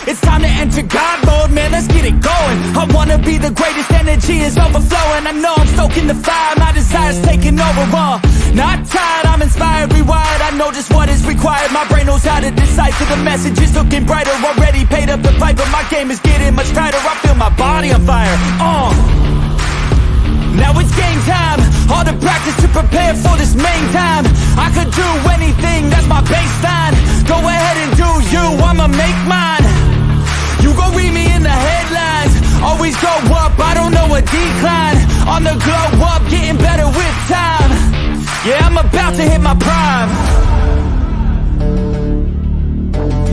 It's time to enter God mode, man, let's get it going. I wanna be the greatest, energy is overflowing. I know I'm stoking the fire, my desire's taking over, not tired, I'm inspired, rewired. I know just what is required, my brain knows how to decipher. The message is looking brighter, already paid up the piper. My game is getting much tighter, I feel my body on fire. Now it's game time, all the practice to prepare for this main time. I could do anything, that's my baseline. Go ahead and do you, I'ma make mine. You gon' read me in the headlines. Always go up, I don't know a decline. On the glow up, getting better with time. Yeah, I'm about to hit my prime.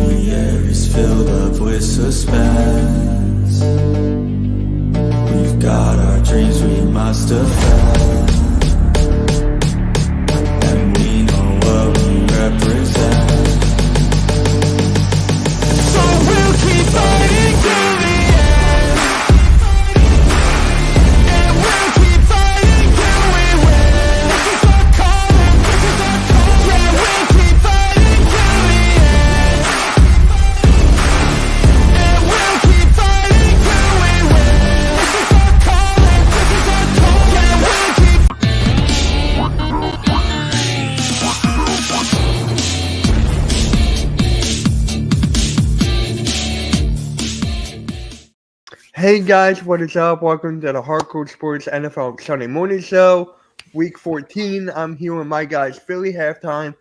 The air is filled up with suspense. We've got our dreams we must defend, and we know what we represent. So we'll keep fighting till the end, and we'll keep fighting till we win. This is our calling, this is our calling. Yeah, we'll keep fighting till the end, and we'll keep fighting till we win. This is our calling, this is our calling. Yeah, we'll keep. Hey guys, what is up? Welcome to the Hardcore Sports NFL Sunday Morning Show, Week 14. I'm here with my guys, Philly Halftime,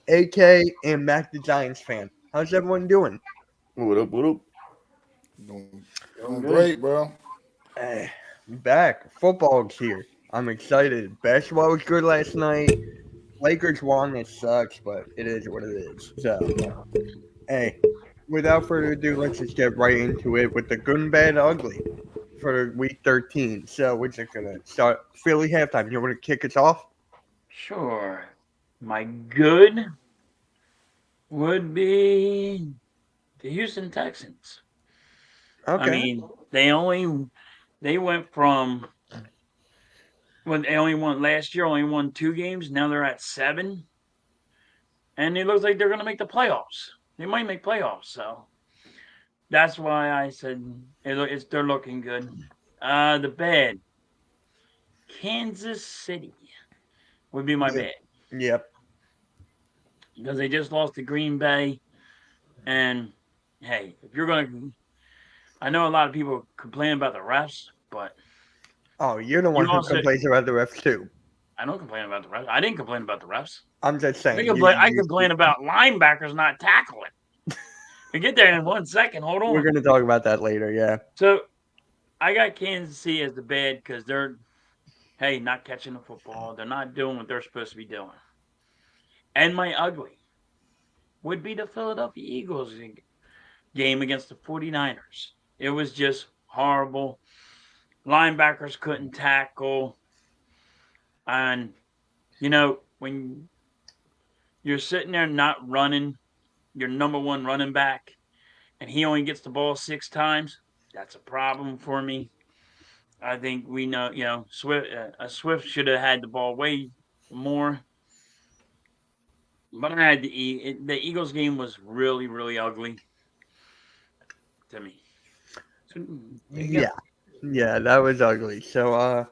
AK, and Mac the Giants fan. How's everyone doing? What up, what up? Doing great, bro. Hey, I'm back. Football's here. I'm excited. Basketball was good last night. Lakers won. It sucks, but it is what it is. So, hey, without further ado, let's just get right into it with the good and bad ugly for Week 13. So we're just going to start Philly Halftime. You want to kick us off? Sure. My good would be the Houston Texans. Okay. I mean, they went from when they only won last year, only won 2 games. Now they're at 7, and it looks like they're going to make the playoffs. They might make playoffs, so that's why I said they're looking good. The bad, Kansas City would be my bad. Yep. Because they just lost to Green Bay. And, hey, if you're going to... I know a lot of people complain about the refs, but... Oh, you're the one who complains about the refs, too. I don't complain about the refs. I didn't complain about the refs. I'm just saying. I complain about linebackers not tackling. We get there in 1 second. Hold on. We're going to talk about that later, yeah. So, I got Kansas City as the bad because they're, hey, not catching the football. They're not doing what they're supposed to be doing. And my ugly would be the Philadelphia Eagles game against the 49ers. It was just horrible. Linebackers couldn't tackle. And, when you're sitting there not running, your number one running back, and he only gets the ball 6 times, that's a problem for me. I think we know, Swift should have had the ball way more. But I had the Eagles game was really, really ugly to me. So, Yeah, that was ugly. So,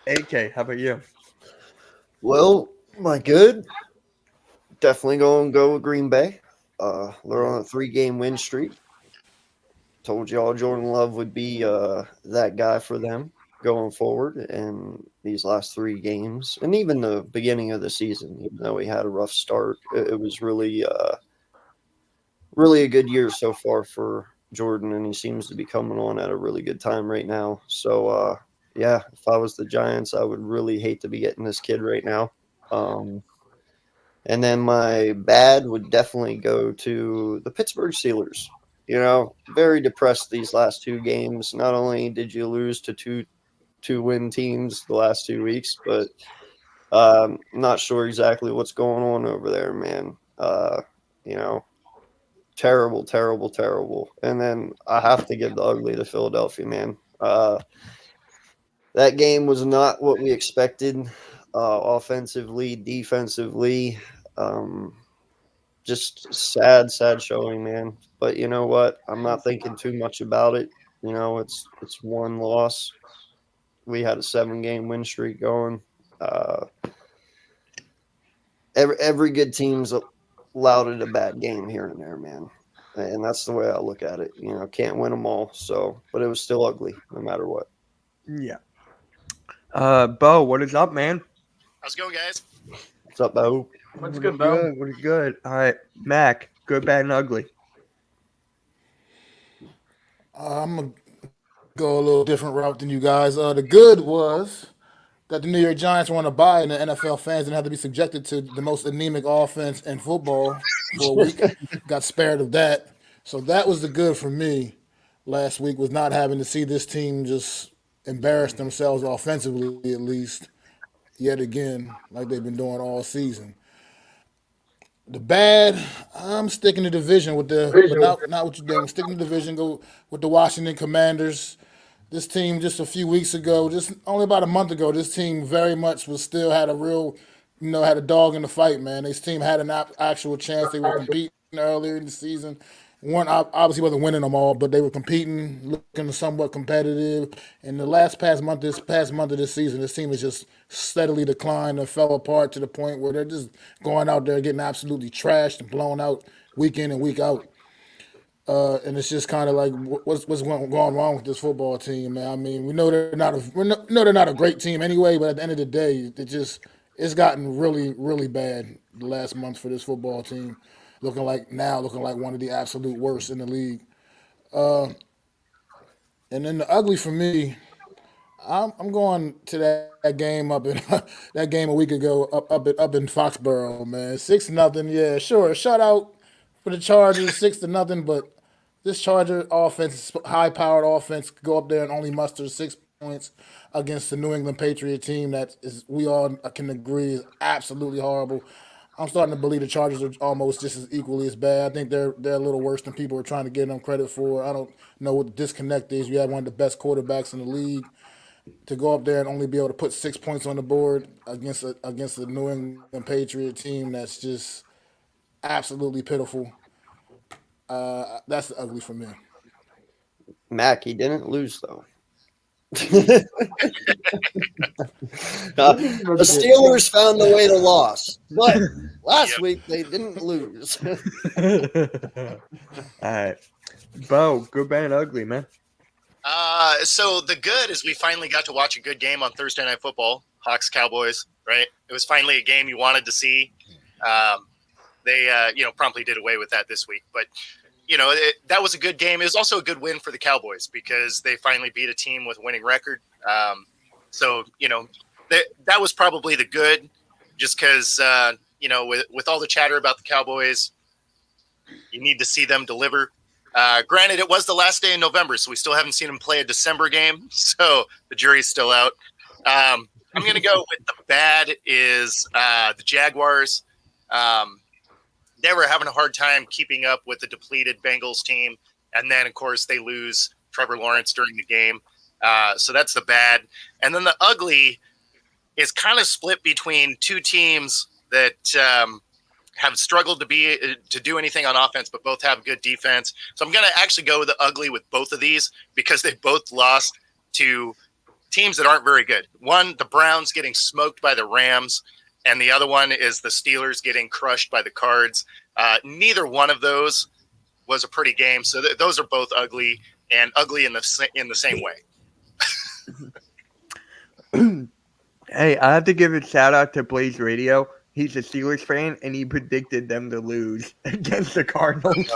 AK, how about you? Well, my good, definitely going to go with Green Bay. They're on a 3-game win streak. Told y'all Jordan Love would be that guy for them going forward in these last 3 games. And even the beginning of the season, even though he had a rough start, it was really a good year so far for Jordan, and he seems to be coming on at a really good time right now. So, yeah, if I was the Giants, I would really hate to be getting this kid right now. And then my bad would definitely go to the Pittsburgh Steelers. Very depressed these last 2 games. Not only did you lose to two win teams the last 2 weeks, but not sure exactly what's going on over there, man. Terrible, terrible, terrible. And then I have to give the ugly to Philadelphia, man. That game was not what we expected offensively, defensively. just sad showing, man. But you know what? I'm not thinking too much about it. You know, it's one loss. We had a 7 game win streak going. Uh, every good team's allowed it a bad game here and there, man. And that's the way I look at it. You know, can't win them all. So, but it was still ugly, no matter what. Yeah. Bo, what is up, man? How's it going, guys? What's up, Bo? What's What good, is Bo? good? What is good? All right, Mac. Good, bad, and ugly. I'm gonna go a little different route than you guys. The good was that the New York Giants won a bye, and the NFL fans didn't have to be subjected to the most anemic offense in football for a week. Got spared of that, so that was the good for me. Last week was not having to see this team just embarrass themselves offensively, at least yet again, like they've been doing all season. The bad, I'm sticking to division with the, but not what you're doing. Sticking to division, go with the Washington Commanders. This team just a few weeks ago, just only about a month ago, this team very much was still had a real, had a dog in the fight, man. This team had an actual chance. They were competing earlier in the season. One obviously wasn't winning them all, but they were competing, looking somewhat competitive. And the this past month of this season, this team has just steadily declined and fell apart to the point where they're just going out there getting absolutely trashed and blown out week in and week out. And it's just kind of like what's going wrong with this football team, man. I mean, we know they're not a great team anyway, but at the end of the day, it's gotten really bad the last month for this football team, looking like one of the absolute worst in the league. And then the ugly for me, I'm going to that game up in that game a week ago up in Foxborough, man. 6-0, yeah, sure, shutout for the Chargers, 6-0, but this Charger offense, high powered offense, could go up there and only muster 6 points against the New England Patriot team that is we all can agree is absolutely horrible. I'm starting to believe the Chargers are almost just as equally as bad. I think they're a little worse than people are trying to give them credit for. I don't know what the disconnect is. You have one of the best quarterbacks in the league to go up there and only be able to put 6 points on the board against the New England Patriot team that's just absolutely pitiful. That's the ugly for me. Mac, he didn't lose though. The Steelers found the way to loss, but last week they didn't lose. All right, Bo. Good, bad, and ugly, man. So the good is we finally got to watch a good game on Thursday Night Football, Hawks Cowboys. Right, it was finally a game you wanted to see. They promptly did away with that this week, but that was a good game. It was also a good win for the Cowboys because they finally beat a team with a winning record. So that was probably the good, just because with all the chatter about the Cowboys, you need to see them deliver. Granted, it was the last day in November, so we still haven't seen them play a December game, so the jury's still out. I'm going to go with the bad is the Jaguars. They were having a hard time keeping up with the depleted Bengals team. And then, of course, they lose Trevor Lawrence during the game. So that's the bad. And then the ugly is kind of split between two teams that have struggled to do anything on offense, but both have good defense. So I'm going to actually go with the ugly with both of these because they both lost to teams that aren't very good. One, the Browns getting smoked by the Rams, and the other one is the Steelers getting crushed by the Cards. Neither one of those was a pretty game, so those are both ugly and ugly in the same way. Hey, I have to give a shout out to Blaze Radio. He's a Steelers fan, and he predicted them to lose against the Cardinals.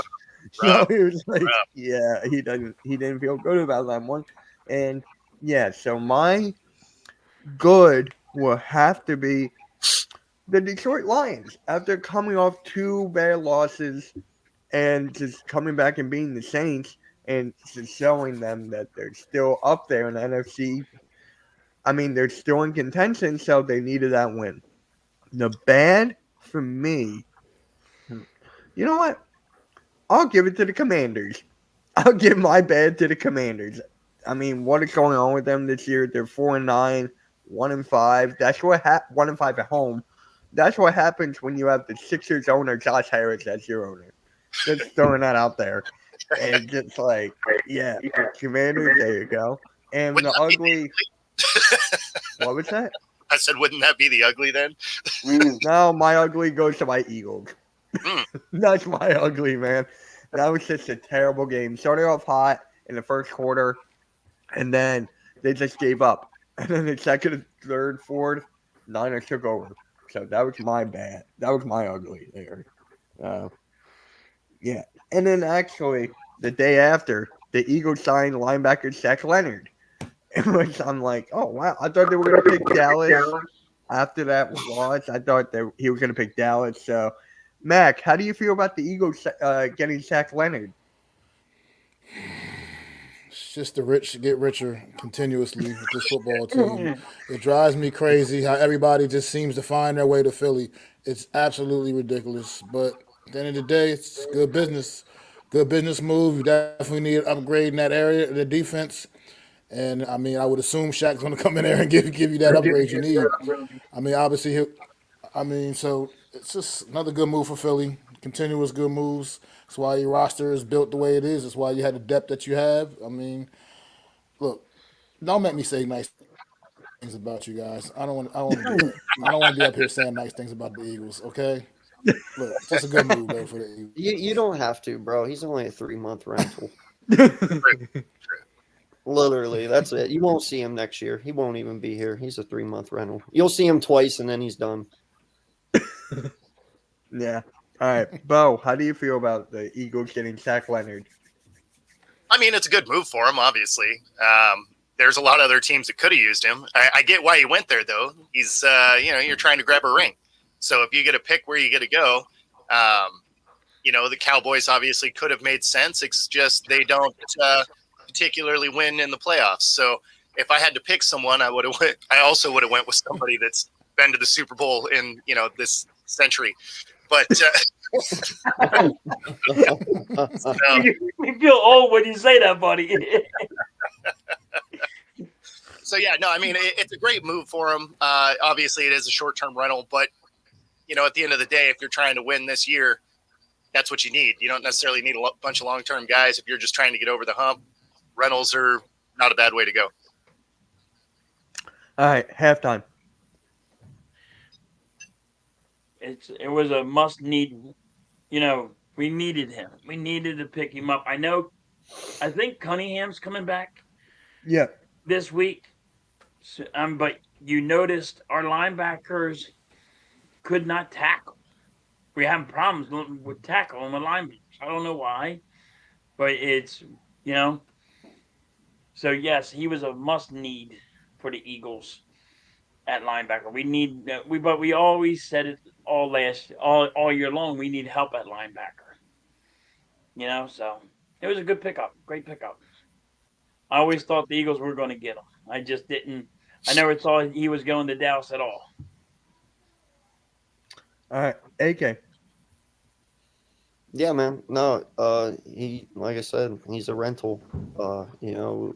So he was like, "Yeah, he didn't feel good about that one." And yeah, so my good will have to be the Detroit Lions after coming off 2 bad losses and just coming back and beating the Saints and just showing them that they're still up there in the NFC. I mean, they're still in contention, so they needed that win. The bad for me, you know what? I'll give it to the Commanders. I'll give my bad to the Commanders. I mean, what is going on with them this year? They're 4-9, 1-5. That's what 1-5 at home. That's what happens when you have the Sixers owner Josh Harris as your owner. Just throwing that out there, and just like, yeah, Commanders. There you go. And Wouldn't the that be ugly. What was that? I said, wouldn't that be the ugly then? No, my ugly goes to my Eagles. Mm. That's my ugly, man. That was just a terrible game. Started off hot in the first quarter, and then they just gave up. And then the second, third, fourth, Niners took over. So that was my bad. That was my ugly there. Uh, yeah. And then actually, the day after, the Eagles signed linebacker Zach Leonard. In which I'm like, oh, wow. I thought they were going to pick Dallas after that loss. I thought that he was going to pick Dallas. So, Mac, how do you feel about the Eagles getting Zach Leonard? It's just the rich get richer continuously with this football team. It drives me crazy how everybody just seems to find their way to Philly. It's absolutely ridiculous. But at the end of the day, it's good business. Good business move. You definitely need an upgrade in that area, the defense. And I mean, I would assume Shaq's going to come in there and give you that upgrade you need. I mean, obviously, so it's just another good move for Philly. Continuous good moves. That's why your roster is built the way it is. That's why you had the depth that you have. I mean, look, don't make me say nice things about you guys. I don't want. I don't want to do that. I don't want to be up here saying nice things about the Eagles. Okay, look, just a good move though for the Eagles. You don't have to, bro. He's only a 3-month rental. Literally, that's it. You won't see him next year. He won't even be here. He's a 3-month rental. You'll see him twice, and then he's done. Yeah. All right. Bo, how do you feel about the Eagles getting Zach Leonard? I mean, it's a good move for him, obviously. There's a lot of other teams that could have used him. I get why he went there, though. He's, you're trying to grab a ring. So if you get to pick where you get to go, the Cowboys obviously could have made sense. It's just they don't particularly win in the playoffs. So if I had to pick someone, I also would have went with somebody that's been to the Super Bowl in, this century. But You feel old when you say that, buddy. So, yeah, no, I mean, it's a great move for him. Obviously, it is a short-term rental, but, at the end of the day, if you're trying to win this year, that's what you need. You don't necessarily need a bunch of long-term guys. If you're just trying to get over the hump, rentals are not a bad way to go. All right. Halftime. It was a must need. We needed him. We needed to pick him up. I think Cunningham's coming back Yeah. this week. So, but you noticed our linebackers could not tackle. We have problems with tackling the linebackers. I don't know why, but it's So yes, he was a must need for the Eagles at linebacker. But we always said it all year long. We need help at linebacker. So it was a good pickup, great pickup. I always thought the Eagles were going to get him. I just didn't. I never thought he was going to Dallas at all. All right. AK. Yeah, man. No, he, like I said, he's a rental.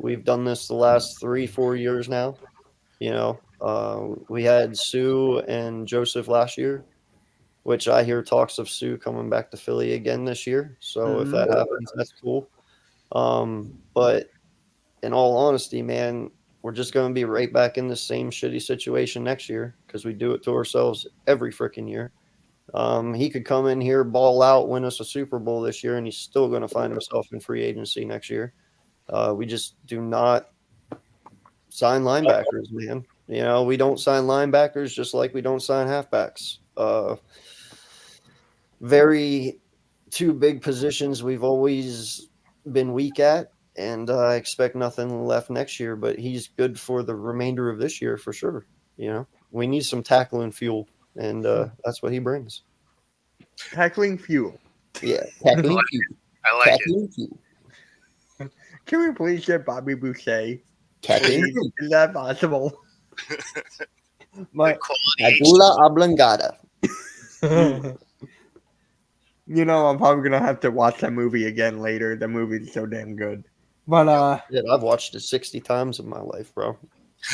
We've done this the last 3-4 years now. We had Sue and Joseph last year, which I hear talks of Sue coming back to Philly again this year. So if that happens, that's cool. But in all honesty, man, we're just going to be right back in the same shitty situation next year because we do it to ourselves every freaking year. He could come in here, ball out, win us a Super Bowl this year, and he's still going to find himself in free agency next year. We just do not sign linebackers, man. We don't sign linebackers just like we don't sign halfbacks. Very two big positions we've always been weak at, and I expect nothing left next year, but he's good for the remainder of this year for sure. We need some tackling fuel, and that's what he brings. Tackling fuel. Yeah, tackling fuel. I like Tackling fuel. Can we please get Bobby Boucher? Tackling Please? fuel. Is that possible? it. Quality. Medulla oblongata. I'm probably gonna have to watch that movie again later. The movie's so damn good. But Yeah, I've watched it 60 times in my life, bro.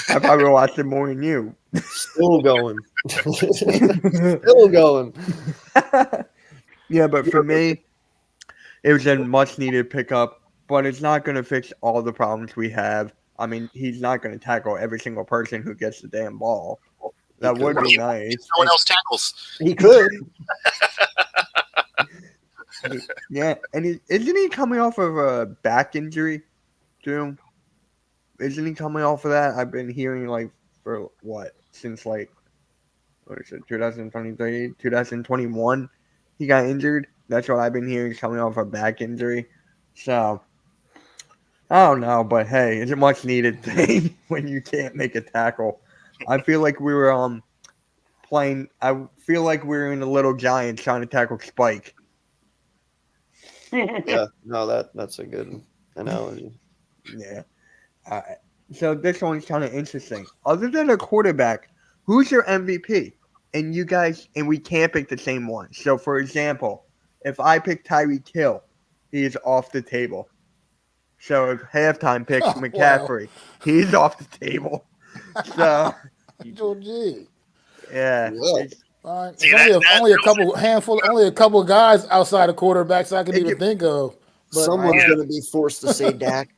I probably watched it more than you. Still going. Still going. Yeah, but for me, it was a much needed pickup, but it's not going to fix all the problems we have. I mean, he's not going to tackle every single person who gets the damn ball. He That would could. be nice. No one else tackles. He could. Yeah, and isn't he coming off of a back injury, too? Isn't he coming off of that? I've been hearing like for what since like what is it 2023, 2021? He got injured. That's what I've been hearing. He's coming off a back injury. So I don't know, but hey, it's a much needed thing when you can't make a tackle. I feel like we were playing. I feel like we were in a Little Giants trying to tackle Spike. Yeah, no, that's a good analogy. Yeah. So this one's kind of interesting. Other than a quarterback, who's your MVP? And you guys, and we can't pick the same one. So, for example, if I pick Tyreek Hill, he is off the table. So if halftime picks Oh, McCaffrey, he's off the table. So Georgie. yeah, Well, it's- All right. See, It's only a couple guys outside of quarterbacks I can It even could- think of. But someone's all right. going to be forced to say Dak.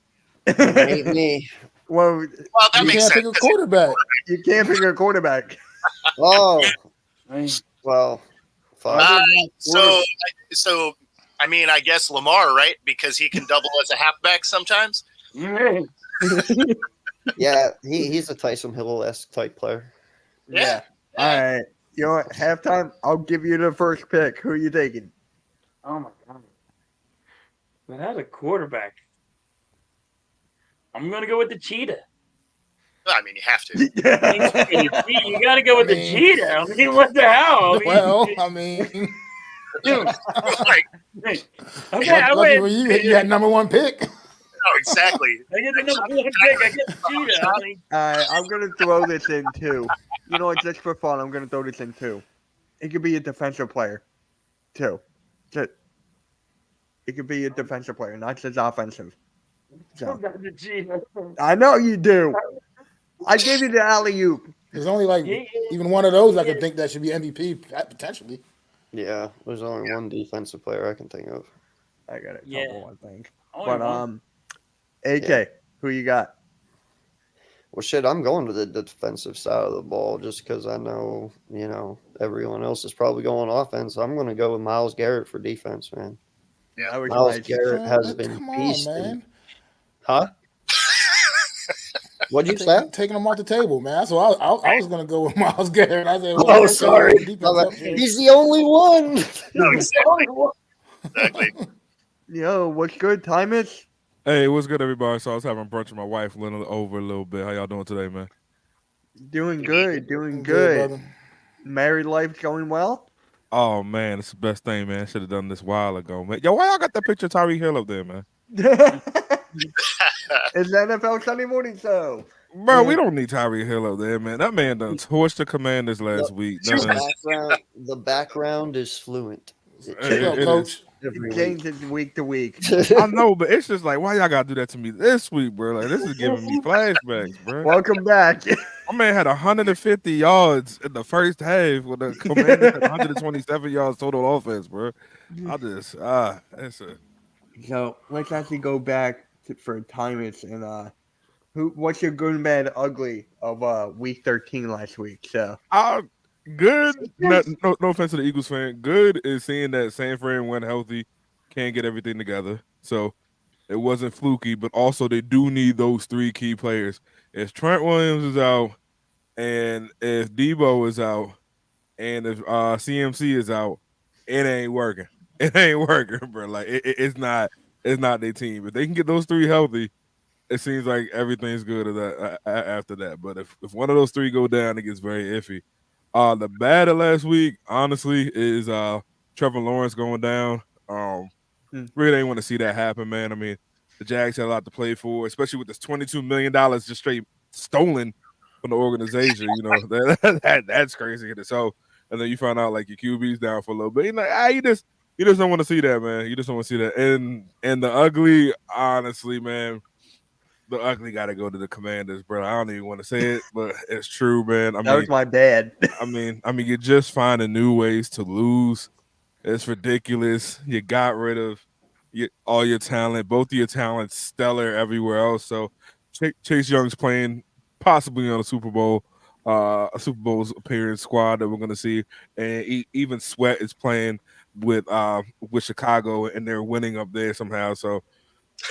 It ain't me. well, Well, that You makes can't sense. pick a quarterback. you can't pick a quarterback. Oh, well, fine. So I mean, I guess Lamar, right? Because he can double as a halfback sometimes. Yeah, he's a Tyson Hill-esque type player. Yeah. All right. You know what? Halftime, I'll give you the first pick. Who are you taking? Oh my god. But as a quarterback, I'm gonna go with the cheetah. I mean, you have to. You got to go with the mean- cheetah. I mean, what the hell? I mean, Well, I mean, dude. Like, Okay, I lucky for win. you had number one pick. no, exactly. I get the number one pick. I get the cheetah. I mean, All right, I'm gonna throw this in too. You know what? Just for fun, I'm gonna throw this in too. It could be a defensive player, too. It could be a defensive player, not just offensive. still So, got the cheetah. I know you do. I gave you the alley oop. There's only like Yeah. even one of those I could think that should be MVP potentially. Yeah, there's only one defensive player I can think of. I got a couple, Yeah. I think. Only But one. AK, who you got? Well, shit, I'm going to the defensive side of the ball just because I know, everyone else is probably going offense. I'm going to go with Myles Garrett for defense, man. I was Myles right. Garrett has Man, been come on, beasting. man. Huh? What'd you say? Taking them off the table, man. So I was gonna go with Myles Garrett. I said, well, Oh, okay, sorry. the defense up there. He's the only one. No, exactly. Yo, what's good, Timus? Hey, what's good, everybody? So I was having brunch with my wife over a little bit. How y'all doing today, man? Doing good, doing Good, good. brother. Married life going well? Oh man, it's the best thing, man. Should have done this a while ago, man. Yo, why y'all got that picture of Tyreek Hill up there, man? It's the NFL Sunday morning show. Bro, we don't need Tyreek Hill up there, man. That man done torched the Commanders last week. The background is fluent. What's up, It coach? Every It week. changes week to week. I know, but it's just like, why y'all gotta do that to me this week, bro? Like, this is giving me flashbacks, bro. Welcome back. My man had 150 yards in the first half with the Commanders had 127 yards total offense, bro. I just it's a So let's actually go back for Timus and what's your good and bad ugly of week 13 last week? So good. No offense to the Eagles fan. Good is seeing that San Fran went healthy, can't get everything together. So it wasn't fluky, but also they do need those three key players. If Trent Williams is out, and if Debo is out, and if CMC is out, it ain't working. It ain't working, bro. Like it's not their team. If they can get those three healthy, it seems like everything's good after that. But if one of those three go down, it gets very iffy. The bad of last week, honestly, is Trevor Lawrence going down. Really didn't want to see that happen, man. I mean, the Jags had a lot to play for, especially with this $22 million just straight stolen from the organization. You know, that's crazy in itself. And then you find out like your QB's down for a little bit. You're like, you just don't want to see that, man. You just don't want to see that. And the ugly, honestly, man, the ugly got to go to the Commanders, bro. I don't even want to say it, but it's true, man. That was my bad. I mean, you're just finding new ways to lose. It's ridiculous. You got rid of all your talent, both of your talents stellar everywhere else. So Chase Young's playing possibly on a Super Bowl's appearance squad that we're going to see, and even Sweat is playing with Chicago, and they're winning up there somehow. So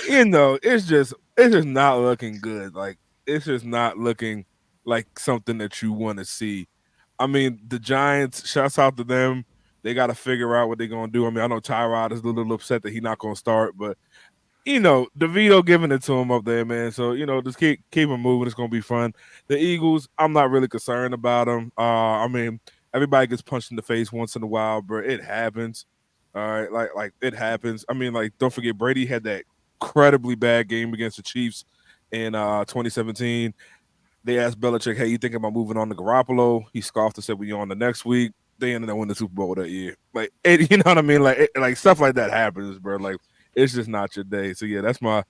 it's just not looking good. Like it's just not looking like something that you want to see. I mean, the Giants, shouts out to them. They got to figure out what they're going to do. I mean, I know Tyrod is a little upset that he's not going to start, but DeVito giving it to him up there, man. So, just keep him moving. It's going to be fun. The Eagles, I'm not really concerned about them. I mean, everybody gets punched in the face once in a while, bro. It happens. All right, like it happens. I mean, like, don't forget Brady had that incredibly bad game against the Chiefs in 2017. They asked Belichick, "Hey, you thinking about moving on to Garoppolo?" He scoffed and said, "We on the next week." They ended up winning the Super Bowl that year. Like, you know what I mean? Like stuff like that happens, bro. Like, it's just not your day. So yeah, that's my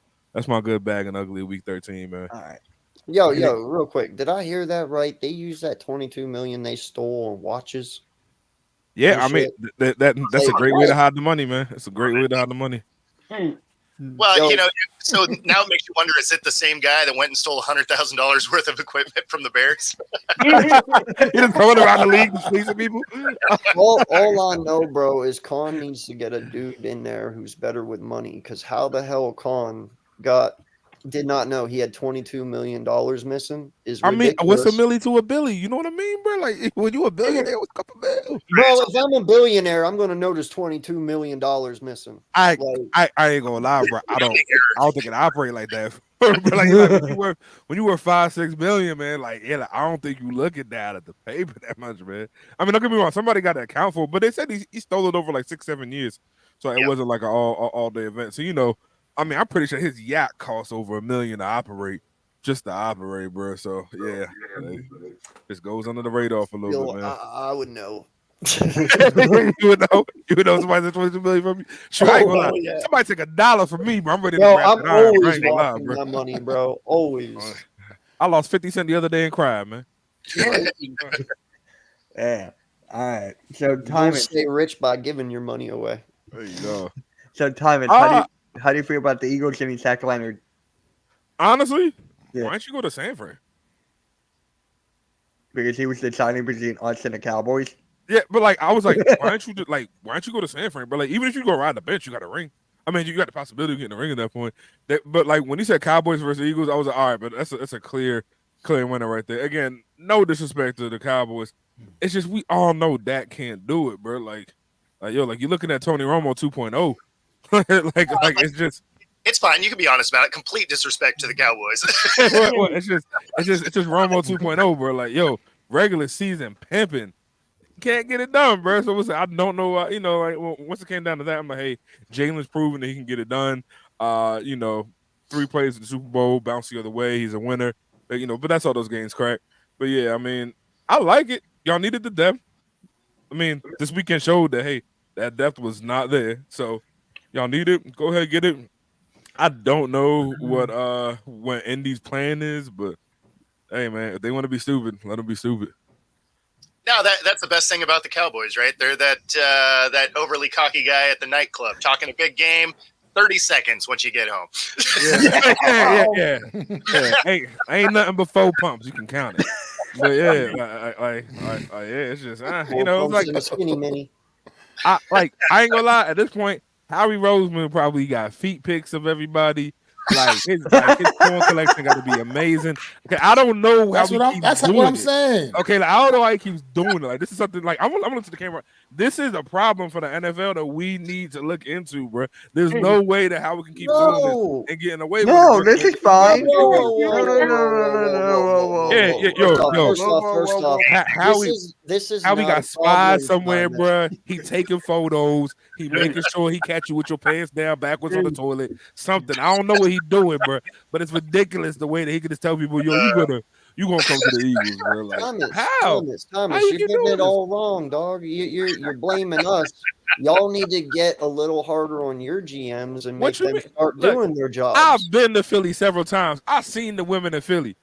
good bag and ugly week 13, man. All right. Yo, real quick. Did I hear that right? They used that $22 million they stole on watches. Yeah, I mean that's a great way to hide the money, man. It's a great way to hide the money. Well, so now it makes you wonder: is it the same guy that went and stole $100,000 worth of equipment from the Bears? He just going around the league fleecing people. all I know, bro, is Khan needs to get a dude in there who's better with money. Because how the hell Khan did not know he had $22 million missing is ridiculous. I mean, what's a milli to a billy? You know what I mean, bro? Like, when you a billionaire, what's a couple mil? Bro, if I'm a billionaire, I'm gonna notice $22 million missing. I ain't gonna lie, bro. I don't think it operate like that. But like when you were 5-6 million, man, like I don't think you look at that at the paper that much, man. I mean, don't get me wrong, somebody got to account for it, but they said he stole it over like 6-7 years, so it wasn't like an all day event. So I mean, I'm pretty sure his yacht costs over $1 million to operate, just to operate, bro. So yeah, just goes under the radar for a little bit, man. I would know. you would know somebody said 22 million from me. Sure, I ain't gonna lie. Yeah. Somebody take $1 from me, bro. I'm ready to grab I'm always watching my money, bro. Always. I lost 50 cents the other day and cried, man. Yeah. All right. So Timon, stay rich by giving your money away. There you go. So Timon, how do you feel about the Eagles getting Zach Leonard? Honestly, why don't you go to San Fran? Because he was deciding between us and the Cowboys. Yeah, but like I was like, why don't you go to San Fran? But like, even if you go ride the bench, you got a ring. I mean, you got the possibility of getting a ring at that point. But like when he said Cowboys versus Eagles, I was like, all right, but that's a clear winner right there. Again, no disrespect to the Cowboys. It's just we all know Dak can't do it, bro. Like you're looking at Tony Romo 2.0. like it's just. It's fine. You can be honest about it. Complete disrespect to the Cowboys. It's just Romo 2.0, bro. Like, yo, regular season pimping. Can't get it done, bro. So I don't know. Once it came down to that, I'm like, hey, Jalen's proven that he can get it done. 3 plays in the Super Bowl, bounce the other way. He's a winner. But that's all those games crack. But yeah, I mean, I like it. Y'all needed the depth. I mean, this weekend showed that, hey, that depth was not there. So y'all need it. Go ahead, get it. I don't know what Indy's plan is, but hey, man, if they want to be stupid, let them be stupid. No, that's the best thing about the Cowboys, right? They're that overly cocky guy at the nightclub talking a big game. 30 seconds once you get home. Yeah. Hey, ain't nothing but 4 pumps. You can count it. But yeah, it's just it's like a skinny mini. I ain't gonna lie. At this point, Howie Roseman probably got feet pics of everybody. Like his porn collection got to be amazing. Okay, I don't know how that's what I'm saying. Okay, like, I don't know how he keeps doing it. Like this is something like I'm looking to the camera. This is a problem for the NFL that we need to look into, bro. There's no way that how we can keep doing this and getting away with it. No, this is fine. No. Yeah, First off, this is how we got spies somewhere, bro. He taking photos. He making sure he catch you with your pants down backwards on the toilet. Something. I don't know what he doing, bro. But it's ridiculous the way that he can just tell people, yo, you gonna come to the Eagles, bro. Like, Thomas, you're getting it all wrong, dog. You're blaming us. y'all need to get a little harder on your GMs and What make you them mean? start Look, doing their jobs. I've been to Philly several times. I've seen the women in Philly.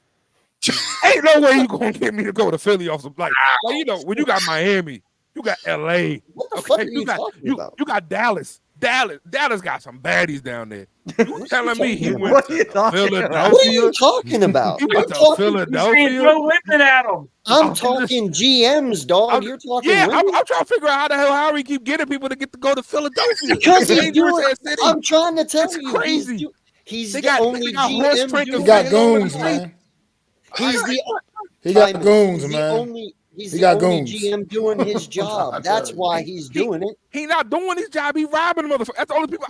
Ain't no way you gonna get me to go to Philly off some like you know when you got Miami, you got LA. What the Okay, fuck are you you got talking about? you got Dallas. Dallas got some baddies down there. You What telling me he talking went What are to you talking about? What are you Philadelphia? talking about? He I'm went to talking, He's saying Philadelphia. throw women at him. I'm I'm just- talking GMs, dog. I'm- You're talking yeah, women. I'm trying to figure out how the hell Harry keep getting people to get to go to Philadelphia. Because It's a he's dangerous doing. ass city. I'm trying to tell It's you, crazy. he's They the got only horse GM training doing He got fans all over the goons, place. man. He's the He got Simon, goons, he's the man. only he's He the got only goons. GM doing his job. That's why he's doing it. He not doing his job. He robbing the motherfucker. That's the only people.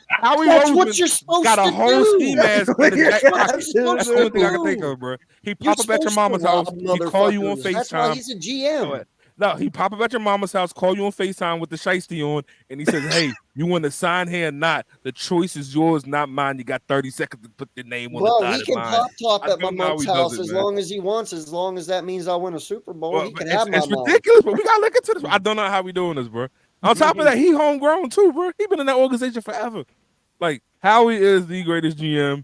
Howie That's what Roseman you're supposed got a to whole do. ski mask in What the you're jack That's what pocket. you're supposed That's the to only thing I can think do. of, bro. He You're pop up at your supposed to mama's house. rob He call you on motherfuckers. That's why FaceTime. he's a GM. No, he pop up at your mama's house, call you on FaceTime with the shiesty on, and he says, "Hey, you want to sign here or not? The choice is yours, not mine. You got 30 seconds to put your name on Well, the he dotted can line." pop top I at my don't know how mom's he does house it, as man. long as he wants, as long as that means I win a Super Bowl. Well, He can it's, have my it's mom. ridiculous, but we gotta look into this. I don't know how we doing this, bro. On top of that, he homegrown too, bro. He been in that organization forever. Like Howie is the greatest GM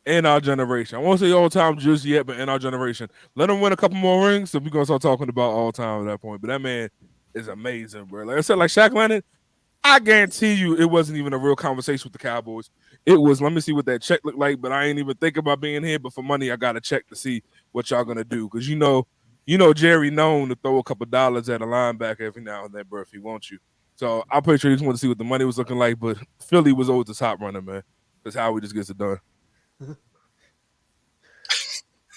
in our generation. I won't say all time just yet, but in our generation. Let him win a couple more rings, so we're gonna start talking about all time at that point. But that man is amazing, bro. Like I said, like Shaq Leonard, I guarantee you it wasn't even a real conversation with the Cowboys. It was, let me see what that check looked like, but I ain't even think about being here. But for money, I got to check to see what y'all gonna do. Because you know Jerry known to throw a couple dollars at a linebacker every now and then, bro, if he wants you. So I'm pretty sure he just wanted to see what the money was looking like. But Philly was always the top runner, man. That's how he just gets it done.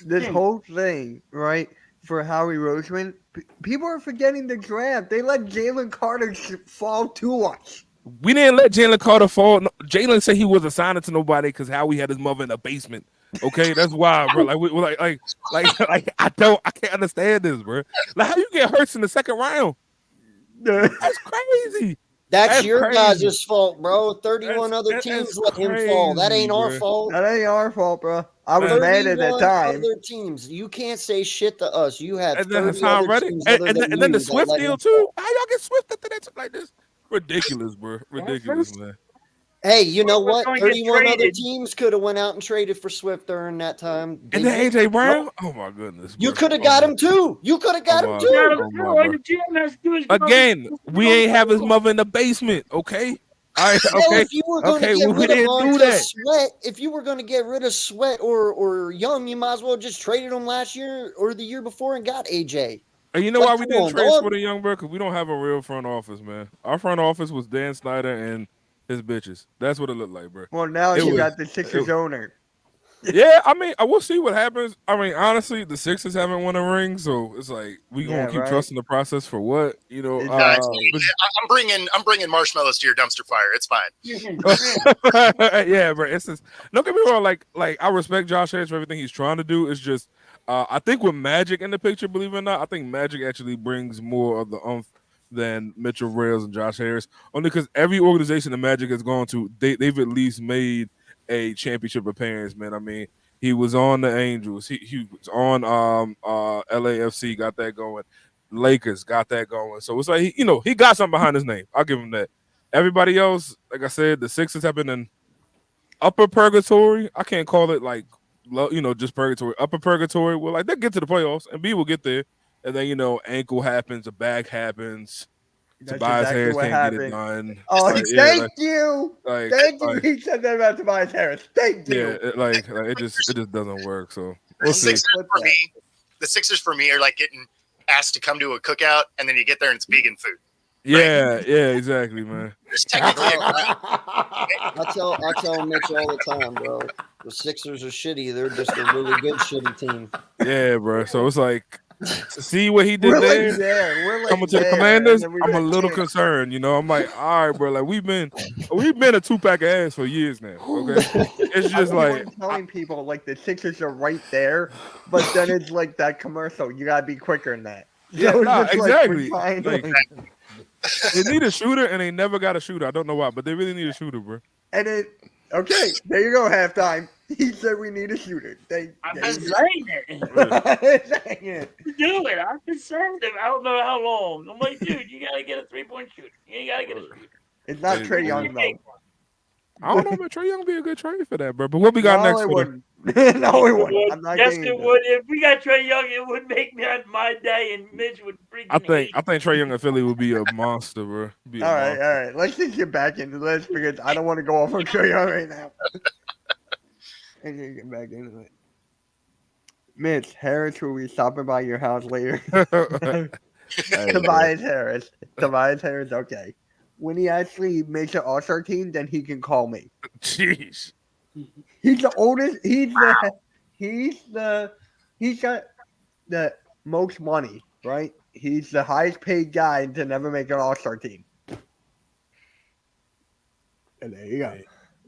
This whole thing, right, for Howie Roseman, people are forgetting the draft. They let Jalen Carter fall to us. We didn't let Jalen Carter fall. No, Jalen said he wasn't signing to nobody because Howie had his mother in a basement. Okay, that's why, bro. Like, we're like, I can't understand this, bro. Like, how you get hurt in the second round? That's crazy. That's That's your crazy. guys' fault, bro. 31 other That's teams let him fall. That crazy, ain't our bro. fault. That ain't our fault, bro. I was mad at that 31 time. other teams. You can't say shit to us. You have And then 30 Hassan other Reddick, teams and, other and, than then, and then you the that Swift let deal him too. fall. How y'all get Swift after that like this? Ridiculous, bro. Ridiculous, man. Hey, you know We're what? going to get 31 other traded. teams could have went out and traded for Swift during that time. They And then didn't. AJ Brown. Oh my goodness. You bro. could have Oh, got my- him too. You could have got Oh, him my- too. Got him oh, too. my, All bro. the GM has to do is go Again, to we ain't have his mother in the basement, okay? All right, Well, okay. if you were going to Okay, get we rid of didn't do Montez that. Sweat, if you were going to get rid of Sweat or Young, you might as well just traded him last year or the year before and got AJ. And you know Like, why we come didn't on, trade dog. Sweater Young, bro? Because we don't have a real front office, man. Our front office was Dan Snyder and his bitches. That's what it looked like, bro. Well, now It you was- got the Sixers owner. Yeah, I mean, we'll see what happens. I mean, honestly, the Sixers haven't won a ring, so it's like we gonna Yeah, keep right. trusting the process for what, you know. I'm bringing marshmallows to your dumpster fire. It's fine. Yeah, bro. It's just, don't get me wrong. Like I respect Josh Harris for everything he's trying to do. It's just, I think with Magic in the picture, believe it or not, I think Magic actually brings more of the umph than Mitchell Rails and Josh Harris. Only because every organization the Magic has gone to, they've at least made a championship appearance, man. I mean, he was on the Angels. He was on LAFC, got that going. Lakers got that going. So it's like he got something behind his name. I'll give him that. Everybody else, like I said, the Sixers have been in upper purgatory. I can't call it like just purgatory. Upper purgatory. Well, like they'll get to the playoffs, and B will get there. And then ankle happens, a back happens. That's Tobias exactly Harris what can't happened. get it done. Oh, Like, yeah, thank like- you. like- Thank you. like- He said that about Tobias Harris. Thank you. Yeah, it just doesn't work. So The we'll see. Sixers for me are like getting asked to come to a cookout, and then you get there and it's vegan food. Yeah, exactly, man. There's technically I tell Mitch all the time, bro. The Sixers are shitty. They're just a really good shitty team. Yeah, bro. So it's like to see what he did We're there. like there. We're like Coming to the there, Commanders, and then we I'm a went little there. concerned. I'm like, all right, bro. Like we've been a 2-pack of ass for years now. Okay, it's I just keep like on telling people like the Sixers are right there, but then it's like that commercial. You gotta be quicker than that. yeah, So it's nah, just like, we're exactly. trying to, Like, they need a shooter, and they never got a shooter. I don't know why, but they really need a shooter, bro. and it. Okay, there you go. Halftime. He said we need a shooter. I've been saying it. Dang it. Do it. I've been saying it. I don't know how long. I'm like, dude, you gotta get a 3-point shooter. You gotta get a shooter. It's not Hey, Trey man. Young though. I don't know, man. Trey Young be a good trade for that, bro. But what we got No, next it for the wouldn't. No, it wouldn't. I'm not Yes, getting it into would. If we got Trey Young, it would make me on my day, and Mitch would freaking hate. I think Trey Young in Philly would be a monster, bro. Be a All monster. right. Let's just get back into this because I don't want to go off on Trey Young right now. Let's just get back into it. Mitch Harris will be stopping by your house later. Tobias Harris. Tobias Harris, okay. When he actually makes an All-Star team, then he can call me. Jeez. He's the oldest. He's got the most money, right? He's the highest paid guy to never make an All-Star team. And there you go.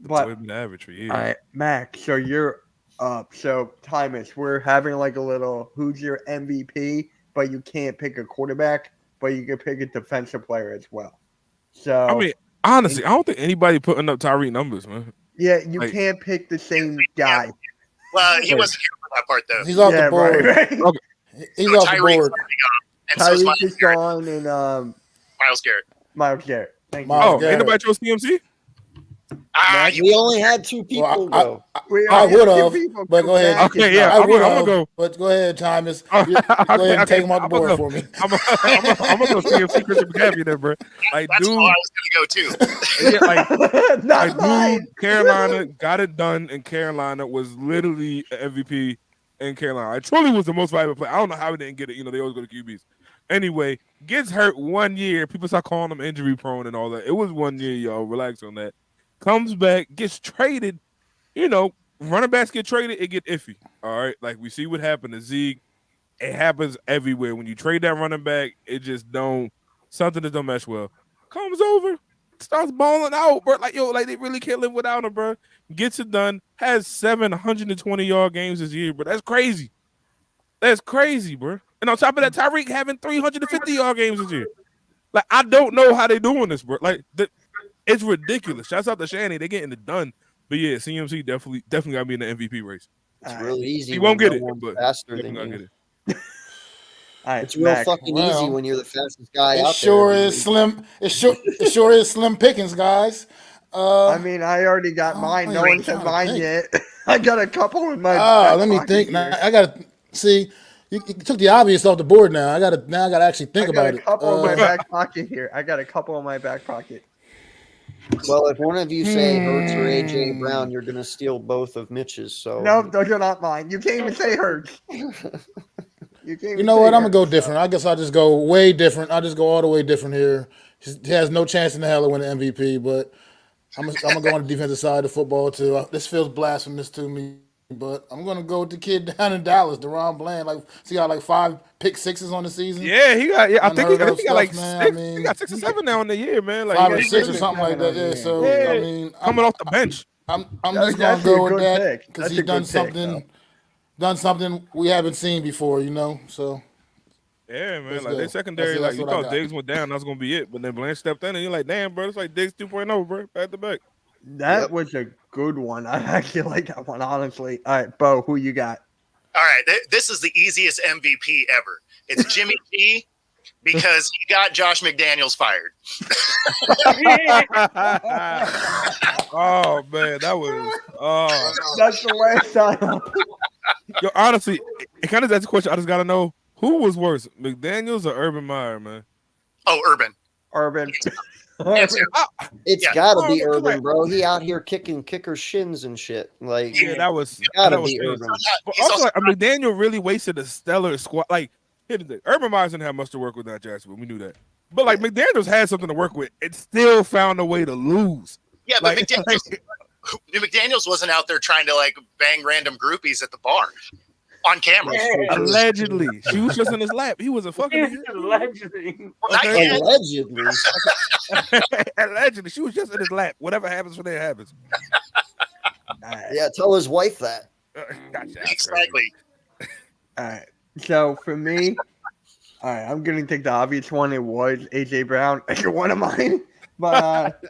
But the average for years. All right, Max. So you're up. So Tymus, we're having like a little who's your MVP, but you can't pick a quarterback, but you can pick a defensive player as well. So I mean, honestly, I don't think anybody putting up Tyreek numbers, man. yeah, you like- can't pick the same guy. Well, he wasn't here for that part though. He's off the board. Right. Okay. He's So off the Tyreek's board. and so is Tyreek Miles is Garrett. gone and Miles Garrett. Miles Garrett. Thank you. Miles Oh, ain't Garrett. nobody chose CMC? Ah, We only had two people Well, go. I would have, People but go ahead. Max is Okay, yeah, not- I I'm would gonna have, go. but go ahead, Thomas. Go ahead and take him off the board for me. I'm gonna go CMC Christian McCaffrey there, bro. Like, that's dude, all I was gonna go too. yeah, like, Not mine. dude, Carolina got it done, and Carolina was literally an MVP in Carolina. I truly was the most valuable player. I don't know how he didn't get it. You know, they always go to QBs. Anyway, gets hurt 1 year. People start calling him injury prone and all that. It was 1 year, y'all. Relax on that. Comes back, gets traded. You know, running backs get traded, it get iffy. All right, like we see what happened to Zeke. It happens everywhere. When you trade that running back, it just something that don't mesh well. Comes over, starts balling out, bro. Like like they really can't live without him, bro. Gets it done. Has 720-yard games this year, bro. That's crazy. That's crazy, bro. And on top of that, Tyreek having 350-yard games this year. Like I don't know how they doing this, bro. Like it's ridiculous. Shouts out to Shanny. They getting it done. But yeah, CMC definitely got to be in the MVP race. It's really easy. He won't when get it, no one's but faster definitely than gonna you. get it. All right, It's real Max. fucking easy Well, when you're the fastest guy It out sure there. is slim. It sure is slim pickings, guys. I mean, I already got mine. No one said mine yet. I got a couple in my. back let me pocket think. here. Now, I gotta see. You took the obvious off the board. Now I gotta actually think I got about a it. couple in my back pocket here. I got a couple in my back pocket. Well, if one of you say Hurts or AJ Brown, you're gonna steal both of Mitch's. So No, those are not mine. You can't even say Hurts. You can't. You know what? I'm gonna go different. I guess I'll just go way different. I'll just go all the way different here. He has no chance in the hell of winning MVP, but I'm gonna go on the defensive side of football too. This feels blasphemous to me, but I'm gonna go with the kid down in Dallas, DeRon Bland. Like, he got like 5 pick sixes on the season. Yeah, he got. Yeah, I think he Unheard of got like stuff, 6. man. I mean, he got 6 or 7 now in the year, man. Like 5 he or got 6 or really- something like that. Yeah. So Yeah, I mean, coming off the bench. I'm That's just gonna actually go a with good that pick. because That's he's a good pick, done something we haven't seen before. You know, so. Yeah, man. Let's Like go. they secondary, That's like you what I thought got. Diggs went down, that's gonna be it. But then Blanche stepped in, and you're like, damn, bro, it's like Diggs 2.0, bro, back to back. That was a good one. I actually like that one, honestly. All right, Bo, who you got? All right, this is the easiest MVP ever. It's Jimmy G because he got Josh McDaniels fired. Oh man, that was. Oh, That's the last time. yo, honestly, it kind of that's the question. I just gotta know who was worse, McDaniels or Urban Meyer, man. Oh, Urban. Urban. Answer. it's Yeah. gotta be Oh, Urban, right. bro. He out here kicking kickers' shins and shit. Like, Yeah, that was. gotta that was be crazy. Urban. But He's also, also like, McDaniel really wasted a stellar squad. Like, here's the thing: Urban Meyer didn't have much to work with that Jacksonville. We knew that. But like McDaniel's had something to work with. It still found a way to lose. Yeah, but Like, McDaniels wasn't out there trying to like bang random groupies at the bar on camera. allegedly, she was just in his lap. He was a fucking nigga. Allegedly. Well, not Okay. yet. Allegedly. Allegedly, she was just in his lap. Whatever happens from there happens. Yeah, tell his wife that. Gotcha. Exactly. All right. So for me, all right, I'm gonna take the obvious one. It was AJ Brown. It's one of mine. But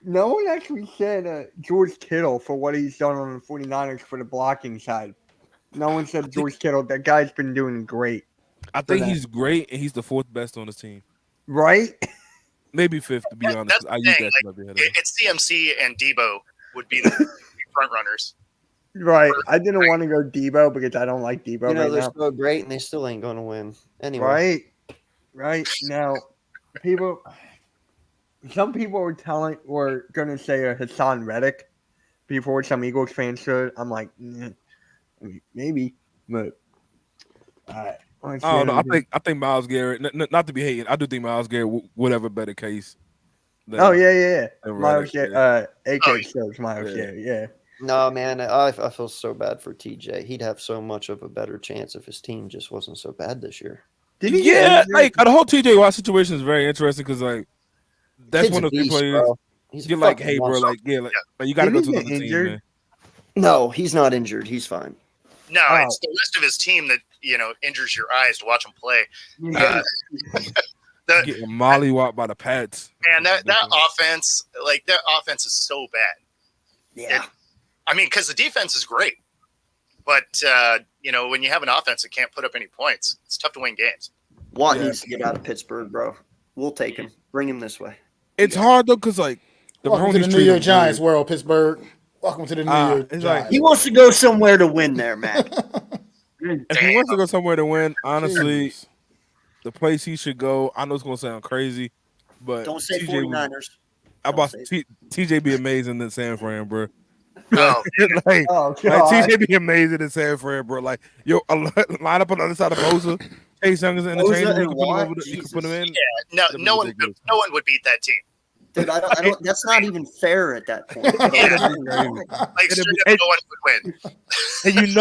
No one actually said George Kittle for what he's done on the 49ers for the blocking side. No one said George Kittle. That guy's been doing great. I for think them. he's great, and he's the fourth best on his team. Right? Maybe fifth, to be honest. That's 'Cause the I use thing. that Like, might be ahead of him. it's CMC and Debo would be the front runners. Right. I didn't want to go Debo because I don't like Debo You know, right they're now. so great and they still ain't going to win. Anyway. Right. Right. Now, some people were going to say a Hassan Reddick before some Eagles fans should. I'm like, maybe, but I don't know. I think Myles Garrett. Not to be hating, I do think Myles Garrett would have a better case. Oh yeah. than Miles Reddick, Garrett, AK Oh, shows Miles yeah. Garrett, yeah. No, man, I feel so bad for TJ. He'd have so much of a better chance if his team just wasn't so bad this year. Did he get Yeah, injured? like the whole TJ Watt situation is very interesting because like that's Kid's one a of the beast, players. bro. He's a You're like, fucking hey, bro, monster. like you got to Did go he to get another team, injured? man. No, he's not injured. He's fine. No, Oh. it's the rest of his team that injures your eyes to watch him play. Yeah. Getting mollywhopped by the Pats. And that offense, that offense is so bad. Yeah. I mean, because the defense is great, but when you have an offense that can't put up any points, it's tough to win games. Watt Yeah. needs to get out of Pittsburgh, bro. We'll take him. Bring him this way. It's hard though because like the Welcome to the Bronies New treat York him Giants weird. world, Pittsburgh. Welcome to the New York it's like- Giants. He wants to go somewhere to win there, Matt. If he wants to go somewhere to win, honestly, Jeez. the place he should go. I know it's gonna sound crazy, but Don't say TJ 49ers. I'm about TJ be amazing in San Fran, bro. Oh, like, Oh like god. TJ be amazing in San Fran, bro. Like, line up on the other side of Bosa. Chase Young is in the Bosa change. You and can put him Watt? over you can put him in. no, That'd be no one ridiculous. would beat that team. Dude, I don't, that's not even fair at that point. Yeah. Crazy. Like, straight up, and- no one would win. And you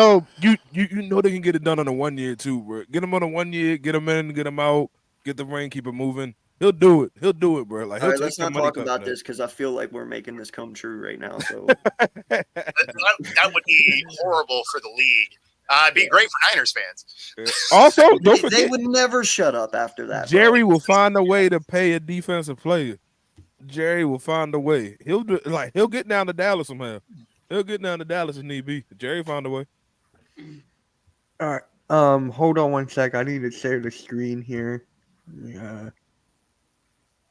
know they can get it done on a 1 year too, bro. Get him on a 1 year, get him in, get him out, get the ring, keep it moving. He'll do it. He'll do it, bro. Like, All he'll right, take let's some not money talk cut about from this because I feel like we're making this come true right now. So That would be horrible for the league. It'd be great for Niners fans. that. Also, don't they forget, would never shut up after that. bro. Jerry will find a way to pay a defensive player. Jerry will find a way. He'll get down to Dallas somehow. He'll get down to Dallas if need be. Jerry found a way. All right. Hold on one sec. I need to share the screen here.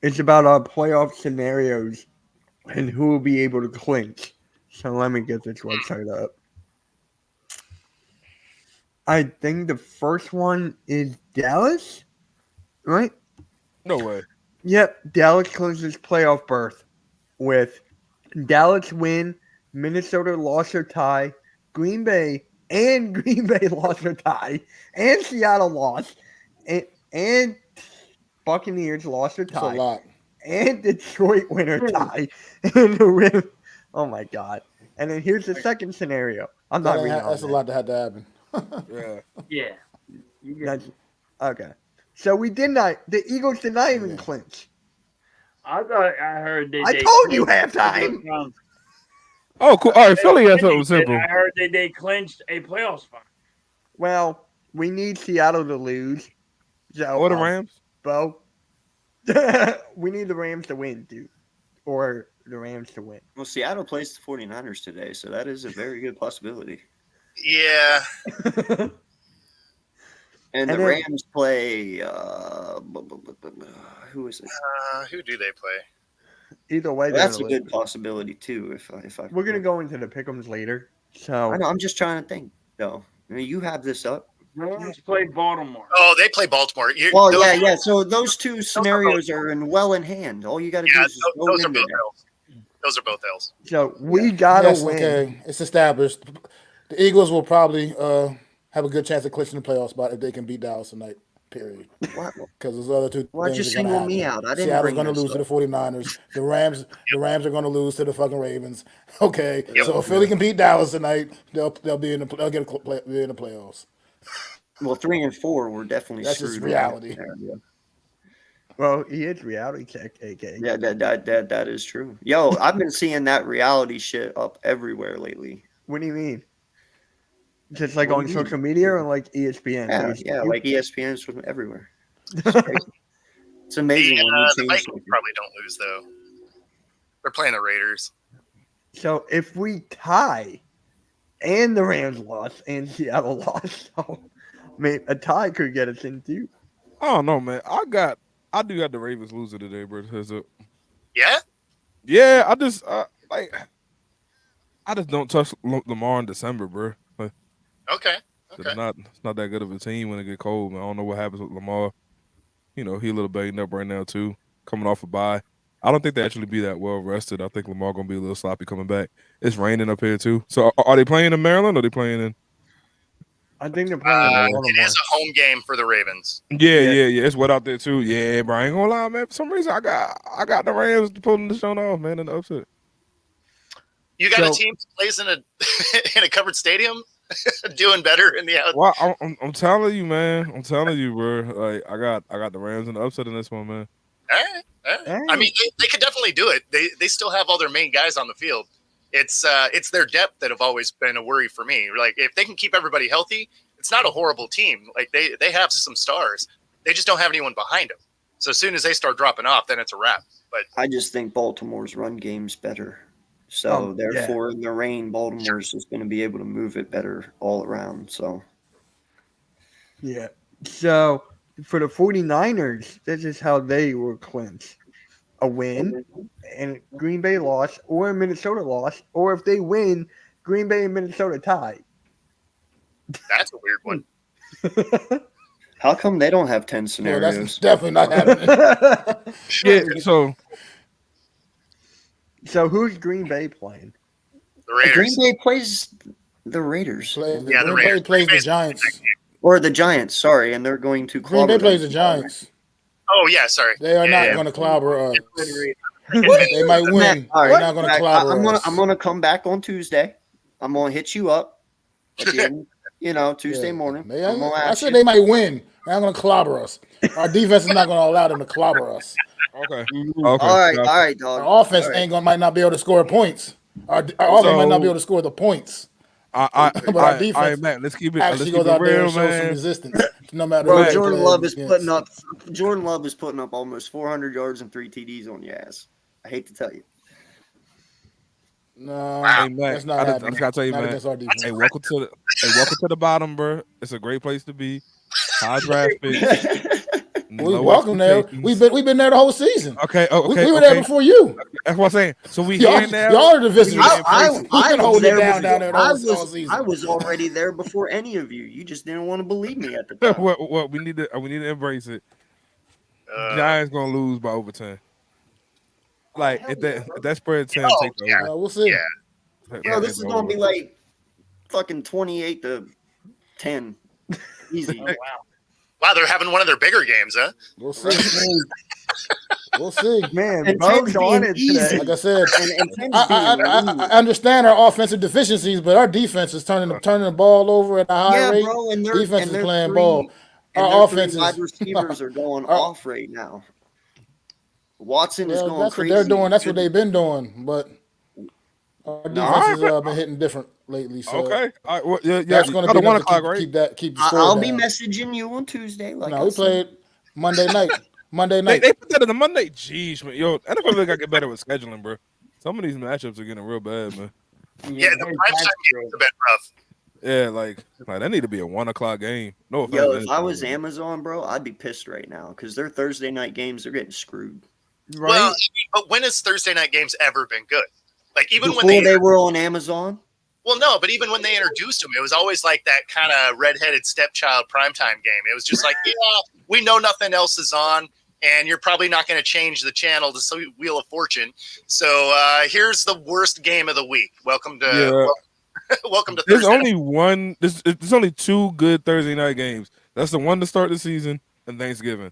It's about our playoff scenarios and who will be able to clinch. So let me get this website up. I think the first one is Dallas, right? No way. Yep, Dallas clinches playoff berth with Dallas win, Minnesota loss or tie, Green Bay lost or tie, and Seattle lost, and Buccaneers lost or That's a tie, lot. and Detroit win or tie, and the win. Oh my god! And then here's the second scenario. I'm not reading all That's a that. lot that had to happen. Yeah. Yeah. You get- That's, okay. So we did not. The Eagles did not even Yeah. clinch. I thought I heard that I they told you clinched- halftime. Oh, cool. All right, Philly has something simple. I heard that they clinched a playoff spot. Well, we need Seattle to lose. So, Or the Rams. Bo. We need the Rams to win, dude. Or the Rams to win. Well, Seattle plays the 49ers today, so that is a very good possibility. Yeah. And And the then- Rams play. Who is it? Who do they play? Either way, That's they're a gonna good lose. possibility too. If I We're gonna go into the pick'ems later. So I know. I'm just trying to think though. I mean, you have this up. Rams played Baltimore. Oh, they play Baltimore. Well, Those- yeah. So those two scenarios are in hand. All you got to do Yeah, is just go those are in both there. L's. Those are both L's. so we gotta Yes, win. okay. It's established. The Eagles will probably have a good chance of clinching the playoff spot if they can beat Dallas tonight. Period. What? Because those other two Why'd things you are gonna single me happen. out? I didn't Seattle's bring going to this lose to the up. 49ers. The Rams are going to lose to the fucking Ravens. Okay, Yep. so if Philly can beat Dallas tonight, they'll be in the be in the playoffs. Well, 3 and 4 were definitely That's just screwed. reality. Yeah. Well, he is reality check, AK. Yeah, that is true. Yo, I've been seeing that reality shit up everywhere lately. What do you mean? Just like What on do you mean? social media or like ESPN? Yeah, Because yeah, you- like ESPN's from everywhere. It's crazy. It's amazing when you The change Vikings something. probably don't lose though. They're playing the Raiders. So if we tie and the Rams lost and Seattle lost, so a tie could get us in too. I don't know, man. I do got the Ravens losing today, bro. Yeah? Yeah, I just don't touch Lamar in December, bro. Like, Okay. it's not that good of a team when it get cold, man. I don't know what happens with Lamar. He a little banged up right now too, coming off a bye. I don't think they actually be that well rested. I think Lamar gonna be a little sloppy coming back. It's raining up here too. So are they playing in Maryland or are they playing in? I think they're playing in Baltimore. It is a home game for the Ravens. Yeah. It's wet out there too. Yeah, bro. I ain't gonna lie, man. For some reason, I got the Rams pulling the show off, man, in the upset. You got a team that plays in a in a covered stadium, doing better in the out. Well, I'm telling you, man. I'm telling you, bro. Like I got the Rams in the upset in this one, man. All right. I mean, they could definitely do it. They still have all their main guys on the field. It's their depth that have always been a worry for me. Like if they can keep everybody healthy, it's not a horrible team. Like they have some stars. They just don't have anyone behind them. So as soon as they start dropping off, then it's a wrap. But I just think Baltimore's run game's better. So therefore, in the rain, Baltimore's just going to be able to move it better all around. So yeah. So for the 49ers, this is how they will clinch a win and Green Bay lost, or Minnesota lost, or if they win, Green Bay and Minnesota tie. that's a weird one. how come they don't have 10 Well, scenarios? that's definitely not happening. Yeah. So who's Green Bay playing? The Raiders. Green Bay plays the Raiders. the Green Raiders. Bay plays Green the Giants. Or the Giants, sorry, and they're going to Green Bay clobber plays them. the Giants. Oh yeah, sorry. They are not Yeah. going to clobber us. What? They might win. All They're right, not going to Mac, clobber us. I'm gonna come back on Tuesday. I'm gonna hit you up at the end, Tuesday morning. I'm gonna I ask said you. they might win. They're not going to clobber us. Our defense is not going to allow them to clobber us. Okay. All right, dog. Our offense All right. might not be able to score points. Our offense might not be able to score the points. But our defense man, let's keep it actually let's goes keep it out there real, and shows some man. resistance, no matter Bro, who Jordan they're Love is playing putting up almost 400 yards and 3 TDs on your ass. I hate to tell you. No, Hey, Mac, that's not I happening. just gotta tell you, Not man. against our defense. Hey, welcome to the bottom, bro. It's a great place to be. High draft picks. We welcome there. We've been there the whole season. Okay. We were there before you. That's what I'm saying. So we Y'all, here now. y'all are the visitors. I We've been was holding there it down before- there the I whole season. I was already there before any of you. You just didn't want to believe me at the time. Well, we need to embrace it. Giants gonna lose by over 10. Like if that spread 10 take over. We'll see. Bro, this is gonna be like fucking 28-10. Easy. Wow, they're having one of their bigger games, huh? We'll see. We'll see. Man, And Bo's 10's on being it easy. today. Like I said, And 10's being I understand our offensive deficiencies, but our defense is turning the ball over at a high rate. bro, and Defense is their playing three- ball. and Our their offense three wide is receivers are going off right now. Watson is well, going that's crazy. what they're doing. That's what they've been doing. But our defense has been hitting different lately. So Okay. All right. Well, yeah. that's going to the be 1 enough o'clock, to right? keep the score I'll down. be messaging you on Tuesday. Like No, we played Monday night. Monday night. They put that in the Monday. Jeez, man. Yo, NFL really got to get better with scheduling, bro. Some of these matchups are getting real bad, man. Yeah, the primetime games have been rough. Yeah, like that need to be a 1 o'clock game. No offense. Yo, if I was Amazon, bro, I'd be pissed right now because their Thursday night games are getting screwed. Right? Well, I mean, but when has Thursday night games ever been good? Like even Before when they were on Amazon. well, no, but even when they introduced them, it was always like that kind of redheaded stepchild primetime game. It was just like, yeah, we know nothing else is on, and you're probably not going to change the channel to Wheel of Fortune. So here's the worst game of the week. Welcome to welcome to There's Thursday. only one. There's only 2 good Thursday night games. That's the one to start the season and Thanksgiving.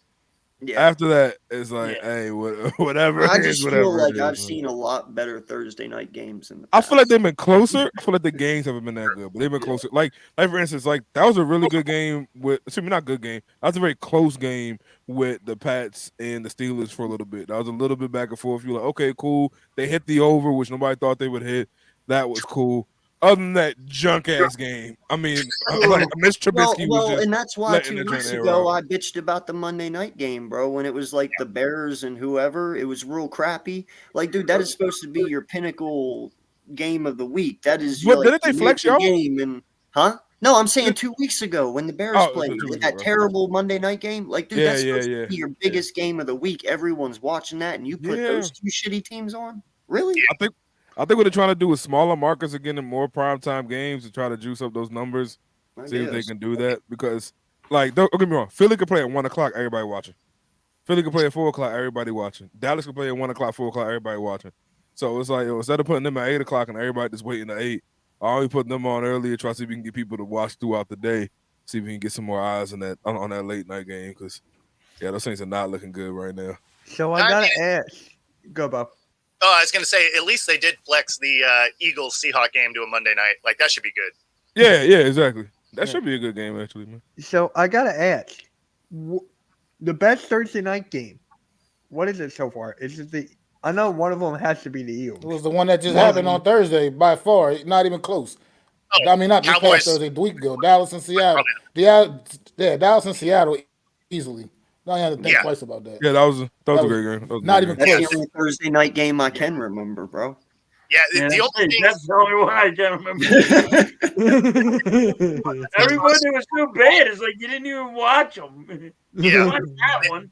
Yeah. After that, it's like, hey, whatever. I it is, just whatever feel like it I've is, seen a lot better Thursday night games in the I past. feel like they've been closer. I feel like the games haven't been that good, but they've been closer. Like for instance, like that was a really good game with. Excuse me, not good game. That was a very close game with the Pats and the Steelers for a little bit. That was a little bit back and forth. You're like, okay, cool. They hit the over, which nobody thought they would hit. That was cool. Other than that junk ass game, I mean, like Mitch Trubisky was Well, just and that's why letting 2 the joint weeks air ago out. I bitched about the Monday night game, bro, when it was like the Bears and whoever. It was real crappy. Like, dude, that is supposed to be your pinnacle game of the week. That is But like didn't they you flex make the y'all? game and huh? No, I'm saying Did- 2 weeks ago when the Bears Oh, played 2 weeks that ago. terrible Monday night game. Like, dude, Yeah, that's yeah, supposed yeah, to be your yeah. biggest game of the week. Everyone's watching that, and you put Yeah, those 2 shitty teams on? Really? I think what they're trying to do is smaller markets again in more primetime games to try to juice up those numbers. I See if they guess. can do that because, like, don't get me wrong, Philly could play at 1 o'clock, everybody watching. Philly could play at 4 o'clock, everybody watching. Dallas could play at 1 o'clock, 4 o'clock, everybody watching. So it's like instead of putting them at 8 o'clock and everybody just waiting at 8, I only put them on earlier. Try to see if we can get people to watch throughout the day. See if we can get some more eyes on that late night game because yeah, those things are not looking good right now. So I gotta ask. Go, Bo. Oh, I was going to say, at least they did flex the Eagles Seahawk game to a Monday night. Like, that should be good. Yeah, exactly. That should be a good game actually, man. So I gotta ask. The best Thursday night game. What is it so far? Is it the? I know one of them has to be the Eagles. It was the one that just happened on Thursday by far, not even close. Oh, I mean, not this Cowboys. past Thursday, the week ago. Dallas and Seattle. Dallas and Seattle easily. Don't have to think Yeah. twice about that. Yeah, that was a great game. That was a Not great even game. That's close. the only Thursday night game I can remember, bro. Yeah, Yeah, the only thing that's the only one I can remember. Everybody was so bad. It's like you didn't even watch them. Yeah. Watch that one.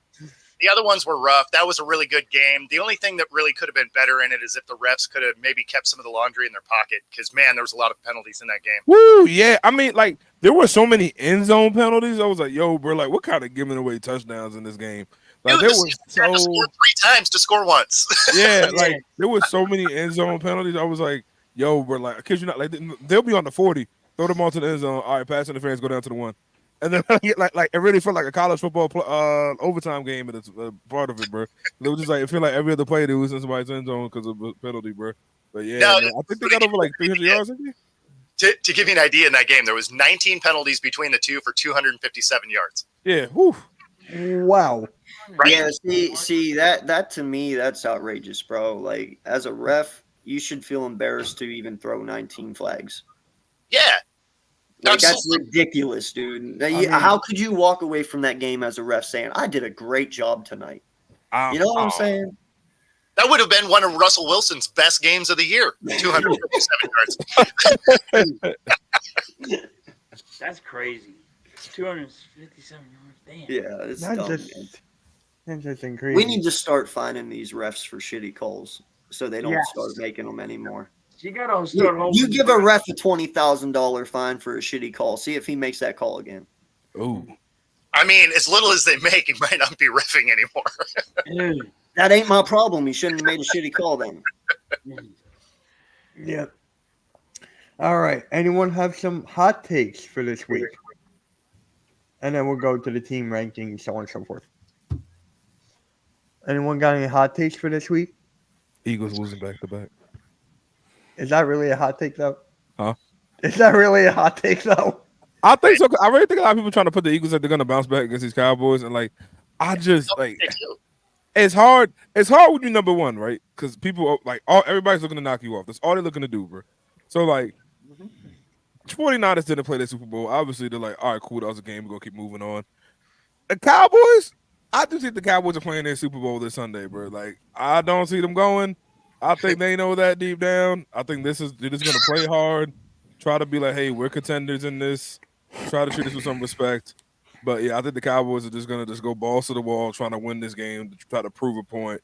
The other ones were rough. That was a really good game. The only thing that really could have been better in it is if the refs could have maybe kept some of the laundry in their pocket because, man, there was a lot of penalties in that game. Woo, yeah. I mean, like, there were so many end zone penalties. I was like, yo, bro, like, what kind of giving away touchdowns in this game? Like, Dude, there the was Steelers had to score 3 times to score once. yeah, like, there was so many end zone penalties. I was like, yo, bro, like, I kid you not, like, they'll be on the 40, throw them onto the end zone. All right, pass interference, go down to the 1. And then, like, it really felt like a college football overtime game, and it's part of it, bro. It was just like, it felt like every other play they was in somebody's end zone because of a penalty, bro. But yeah, No, man, I think they got over like 300 yards. To give you an idea, in that game, there was 19 penalties between the two for 257 yards. Yeah, whew. Wow. Right? Yeah, see that to me, that's outrageous, bro. Like, as a ref, you should feel embarrassed to even throw 19 flags. Yeah. Like, that's Absolutely. ridiculous, dude. mean- How could you walk away from that game as a ref saying, I did a great job tonight? You know what I'm saying? That would have been one of Russell Wilson's best games of the year. 257 yards. That's crazy. It's 257 yards. Damn. Yeah, it's That's dumb, man. that's just crazy. We need to start finding these refs for shitty calls so they don't Yes. start making them anymore. You gotta start holding. You give a ref a $20,000 fine for a shitty call. See if he makes that call again. Ooh. I mean, as little as they make, he might not be reffing anymore. Dude. That ain't my problem. He shouldn't have made a shitty call then. Yeah. All right. Anyone have some hot takes for this week? And then we'll go to the team rankings, so on and so forth. Anyone got any hot takes for this week? Eagles losing back to back. Is that really a hot take, though? Huh? Is that really a hot take, though? I think so. I really think a lot of people trying to put the Eagles that they're gonna bounce back against these Cowboys, and like, I just like, They do. it's hard. It's hard when you're number one, right? Because people like everybody's looking to knock you off. That's all they're looking to do, bro. So like, 49ers didn't play the Super Bowl. Obviously, they're like, all right, cool, that was a game. We're gonna keep moving on. The Cowboys, I do think the Cowboys are playing their Super Bowl this Sunday, bro. Like, I don't see them going. I think they know that deep down. I think they're just gonna play hard, try to be like, hey, we're contenders in this. Try to treat us with some respect. But yeah, I think the Cowboys are just gonna go balls to the wall, trying to win this game, to try to prove a point.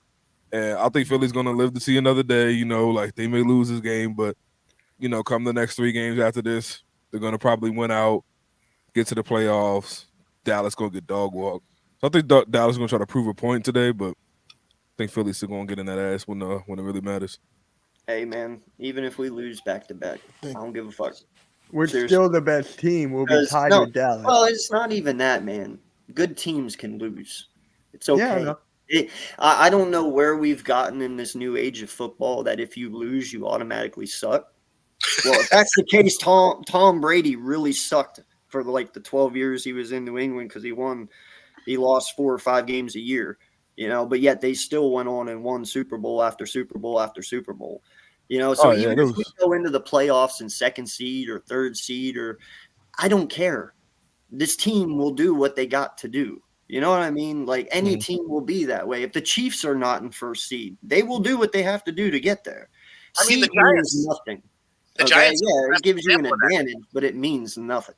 And I think Philly's gonna live to see another day. You know, like they may lose this game, but you know, come the next 3 games after this, they're gonna probably win out, get to the playoffs. Dallas gonna get dog walked. So I think Dallas is gonna try to prove a point today, but I think Philly's still gonna get in that ass when it really matters. Hey, man, even if we lose back to back, I don't give a fuck. We're Seriously. still the best team. We'll be 'Cause- tied no, with Dallas. Well, it's not even that, man. Good teams can lose. It's okay. Yeah, I know. I don't know where we've gotten in this new age of football that if you lose, you automatically suck. Well, if that's the case, Tom Brady really sucked for like the 12 years he was in New England because he lost 4 or 5 games a year, you know, but yet they still went on and won Super Bowl after Super Bowl after Super Bowl. So Oh, yeah, even that if we was- go into the playoffs in second seed or third seed, or I don't care. This team will do what they got to do. You know what I mean? Like any team will be that way. If the Chiefs are not in first seed, they will do what they have to do to get there. I mean, the Seed means Giants. nothing. The Okay, Giants are the yeah, it best gives you an example of that. advantage, but it means nothing.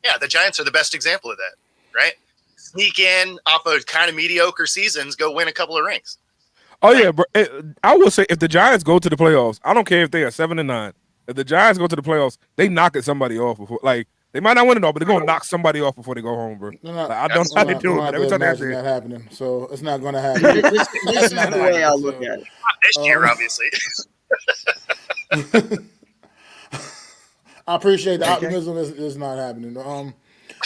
Yeah, the Giants are the best example of that, right? Sneak in off of kind of mediocre seasons, go win a couple of rings. Oh yeah, bro. I will say if the Giants go to the playoffs, I don't care if they are 7-9. If the Giants go to the playoffs, they knocking somebody off before. Like they might not win it all, but they're gonna knock somebody off before they go home, bro. They're not, Like, I don't know how they we're do it, not but to every time they have imagine to, that happening. So it's not going to happen. This That's is not the way I happening, look so. at it. This year, obviously. I appreciate the Okay. optimism. It's not happening. But,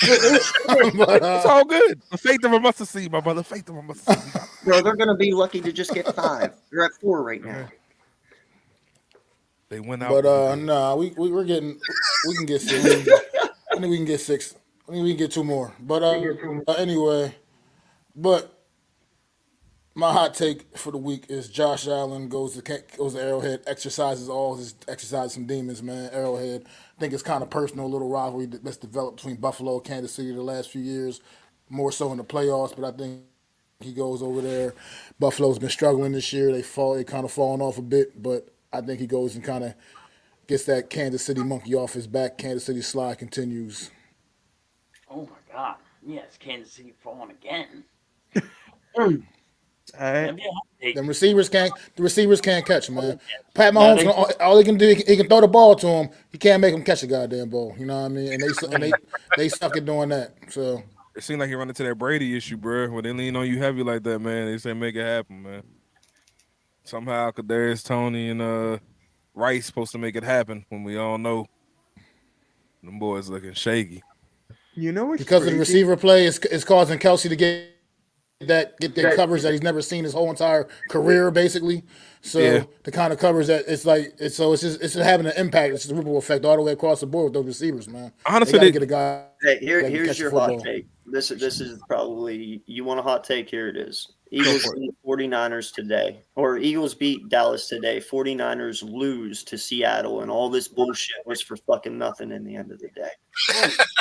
it's all good. The faith of a mustard seed, my brother. Faith of a mustard seed. Bro, they're going to be lucky to just get 5. They're at 4 right now. They went out. But nah, we're getting. We can get 6. I think we can get 6. I think we can get 2 more. But anyway, but my hot take for the week is Josh Allen goes to Arrowhead, exercises some demons, man. Arrowhead. I think it's kind of personal, little rivalry that's developed between Buffalo and Kansas City the last few years, more so in the playoffs. But I think he goes over there. Buffalo's been struggling this year. They kind of fallen off a bit, but I think he goes and kind of gets that Kansas City monkey off his back. Kansas City slide continues. Oh my God! Yes, Kansas City falling again. All right. That'd be a hot take. The receivers can't catch him, man. Pat Mahomes, all he can do, he can throw the ball to him. He can't make him catch a goddamn ball. You know what I mean? And they suck at doing that. So It seems like you run into that Brady issue, bro. When they lean on you heavy like that, man, they say make it happen, man. Somehow Kadarius Toney and Rice supposed to make it happen when we all know them boys looking shaky. You know what's because of the crazy? receiver play, it's causing Kelsey to get that coverage that he's never seen his whole entire career, basically. So Yeah. the kind of coverage that it's just having an impact. It's a ripple effect all the way across the board with those receivers, man. Honestly, they they- gotta get a guy. Hey, that can here's catch your the hot football. take. This is probably, you want a hot take? Here it is. Eagles beat 49ers today, or Eagles beat Dallas today. 49ers lose to Seattle, and all this bullshit was for fucking nothing in the end of the day.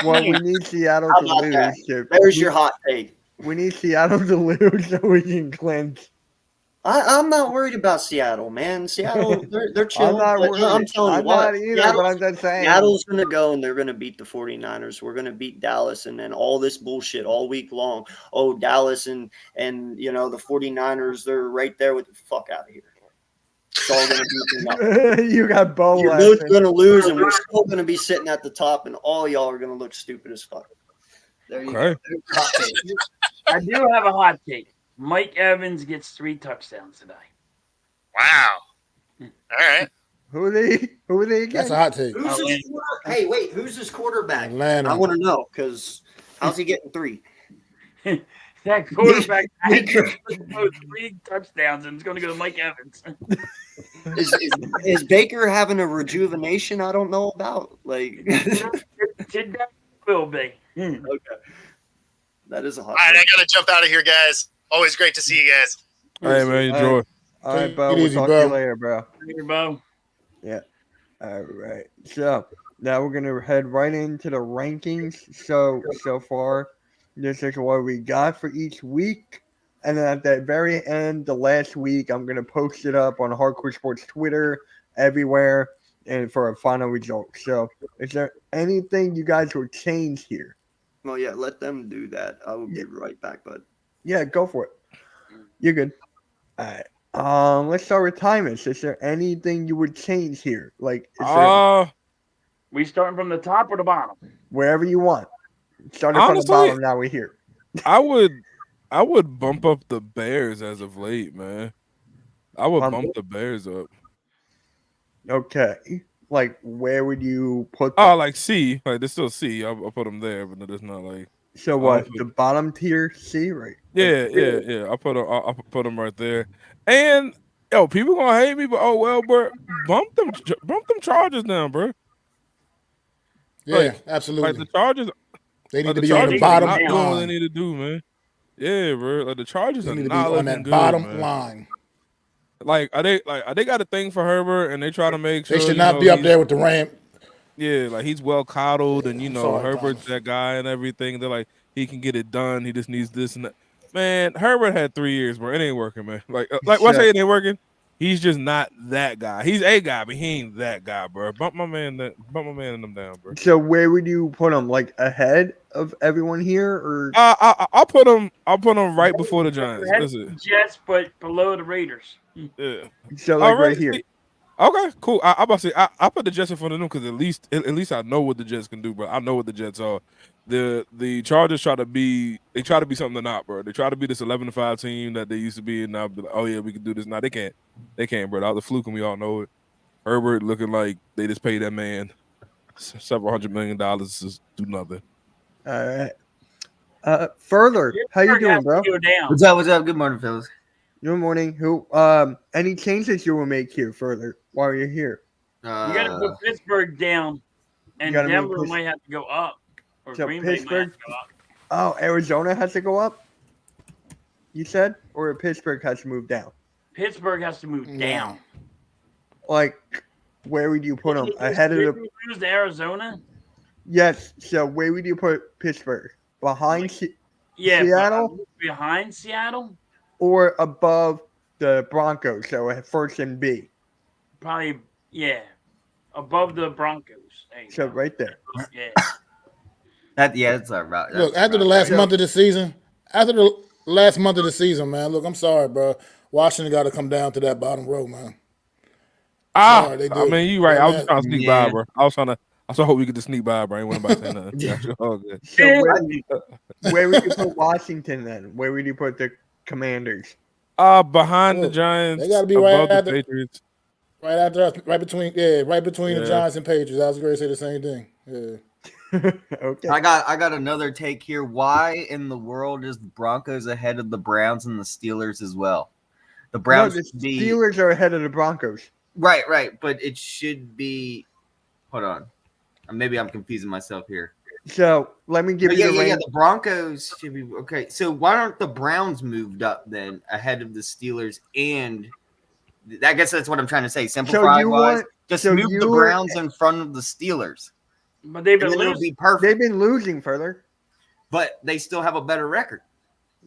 Well, we need Seattle How to about lose. that? There's your hot take. We need Seattle to lose so we can clinch. I'm not worried about Seattle, man. Seattle, they're chilling. I'm not but worried. I'm telling you I'm what, not either, but I'm just saying. Seattle's going to go and they're going to beat the 49ers. We're going to beat Dallas, and then all this bullshit all week long. Oh, Dallas and the 49ers, they're right there with the fuck out of here. It's all going to be for nothing. You got Bo You're laughing. both going to lose, and we're still going to be sitting at the top, and all y'all are going to look stupid as fuck. There you Okay. go. Hot take. I do have a hot take. Mike Evans gets 3 touchdowns today. Wow. All right. Who are they again? That's a hot take. Who's his hey, wait, who's his quarterback? Atlanta. I want to know, because how's he getting 3? That quarterback throws 3 touchdowns, and it's going to go to Mike Evans. Is Baker having a rejuvenation I don't know about? Like, It will be. okay, that is a hot. All right, I take. got to jump out of here, guys. Always great to see you guys. Hey man, enjoy. All right, Take Bo. it We'll easy, talk bro. to you later, bro. Here, Bo. Yeah. All right. So now we're gonna head right into the rankings. So far, this is what we got for each week, and then at the very end, the last week, I'm gonna post it up on Hardcore Sports Twitter, everywhere, and for a final result. So, is there anything you guys would change here? Well, yeah, let them do that. I will be right back, bud. Yeah, go for it. You're good. All right. Let's start with Timus. Is there anything you would change here? Like, is there We starting from the top or the bottom? wherever you want? Starting from the Honestly, bottom, now we're here. I would bump up the Bears as of late, man. I would Bump bump the Bears up. Okay. Like, where would you put Oh, them? like C, like there's still C. I'll put them there, but it's not like So what? put- The bottom tier C, right? yeah. I'll put them right there. And yo, people gonna hate me, but oh well, bro. Bump them Chargers down, bro. Yeah, Like absolutely. the Chargers. They need Like to the be on Chargers the bottom are not doing what they line. need to do, man. Yeah, bro. Like the Chargers They are need to be not on looking that good, bottom man. line. Like, are they got a thing for Herbert, and they try to make They sure should not be up he's, there with the Ram. yeah, like he's well coddled, and I'm sorry, Herbert's Thomas. that guy and everything. They're like, he can get it done. He just needs this and that. Man, Herbert had 3 years, bro. It ain't working, man. Like why say it ain't working? He's just not that guy. He's a guy, but he ain't that guy, bro. Bump my man and them down, bro. So where would you put him? Like ahead of everyone here, or I'll put him right before the Giants. Ahead That's of it. the Jets, but below the Raiders. Yeah. so All like right right. here? See, okay, cool. I'm about to say I put the Jets in front of them because at least I know what the Jets can do, bro. I know what the Jets are. The Chargers try to be something they're not, bro. They try to be this 11-5 team that they used to be, and now be like, oh yeah, we can do this. Now they can't. They can't, bro. That was a fluke, and we all know it. Herbert looking like they just paid that man several $100 million to do nothing. All right. Further, how you Pittsburgh doing, has to bro? Go down. What's up? What's up? Good morning, fellas. Good morning. Who? Any changes you will make here further while you're here? You got to put Pittsburgh down, and gotta move Denver Pitts- might have to go up, or So Green Bay might have Pittsburgh- to go up. Oh, Arizona has to go up. You said, or Pittsburgh has to move down. Pittsburgh has to move down. Like, where would you put them? Did Ahead of they the? lose to Arizona? Yes. So where would you put Pittsburgh? Behind Yeah, Seattle? behind Seattle, or above the Broncos? So at first and B. probably above the Broncos. There you So go. right there. Yeah. That's all right. Look, after the last month of the season, man. Look, I'm sorry, bro. Washington got to come down to that bottom row, man. Sorry, they do. I mean, you right. Yeah, I was man. trying to sneak by, bro. I was hope we could just sneak by, bro. I ain't want nobody saying nothing. That's all good. So where would you put Washington then? Where would you put the Commanders? Behind the Look, Giants, they gotta be above right the at the- Patriots. Right after us, right between the Yeah. Giants and Patriots. I was going to say the same thing. Yeah. Okay. I got another take here. Why in the world is the Broncos ahead of the Browns and the Steelers as well? The Browns the should be Steelers are ahead of the Broncos. right, but it should be. Hold on, maybe I'm confusing myself here. So let me give But you the yeah. rank. The Broncos should be okay. So why aren't the Browns moved up then ahead of the Steelers? And I guess that's what I'm trying to say. Simplified wise, just move the Browns in front of the Steelers. But they've And been then it'll losing. be perfect. They've been losing further. But they still have a better record.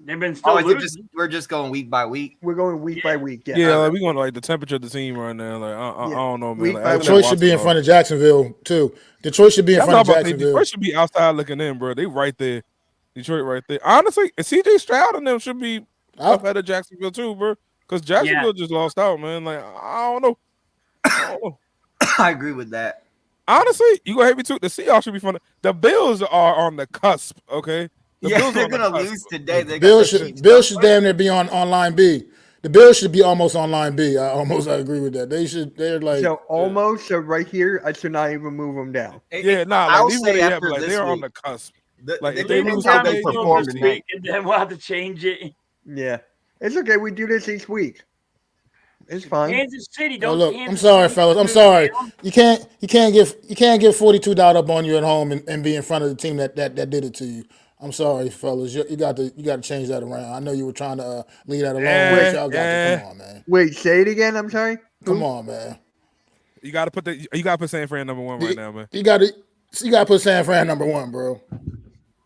They've been still Oh, is it losing. just we're just going week by week? We're going week by week. Yeah. Yeah, like, we going to like the temperature of the team right now. Like I don't know, man. Week Like, by after week. that Detroit should be in Watson front of Jacksonville too. Detroit should be in That's front of what I'm about to say. Jacksonville. Detroit should be outside looking in, bro. They right there. Detroit right there. Honestly, CJ Stroud and them should be up ahead of Jacksonville too, bro. Because Jacksonville just lost out, man. Like I don't know. I agree with that. Honestly, you gonna hate me too. The Seahawks should be fun. The Bills are on the cusp, okay? The Yeah, Bills they're are on the gonna cusp. lose today. They Bills should damn near be on line B. The Bills should be almost on line B. I agree with that. They're like So almost. So right here, I should not even move them down. Yeah, nah, I'll like these say they have, after like this they're on week, the cusp. The, Like, it if they depends lose how today, they you'll perform just tonight. And then we'll have to change it. Yeah, it's okay. We do this each week. It's fine. Kansas City, Oh, don't. look, Kansas I'm sorry, City fellas. I'm move sorry. down? You can't get 42 up on you at home and be in front of the team that did it to you. I'm sorry, fellas. You got to change that around. I know you were trying to leave that alone, but y'all got to. Come on, man. Wait, say it again. I'm sorry. Come on, man. You gotta put San Fran number one right now, man. You got to put San Fran number one, bro.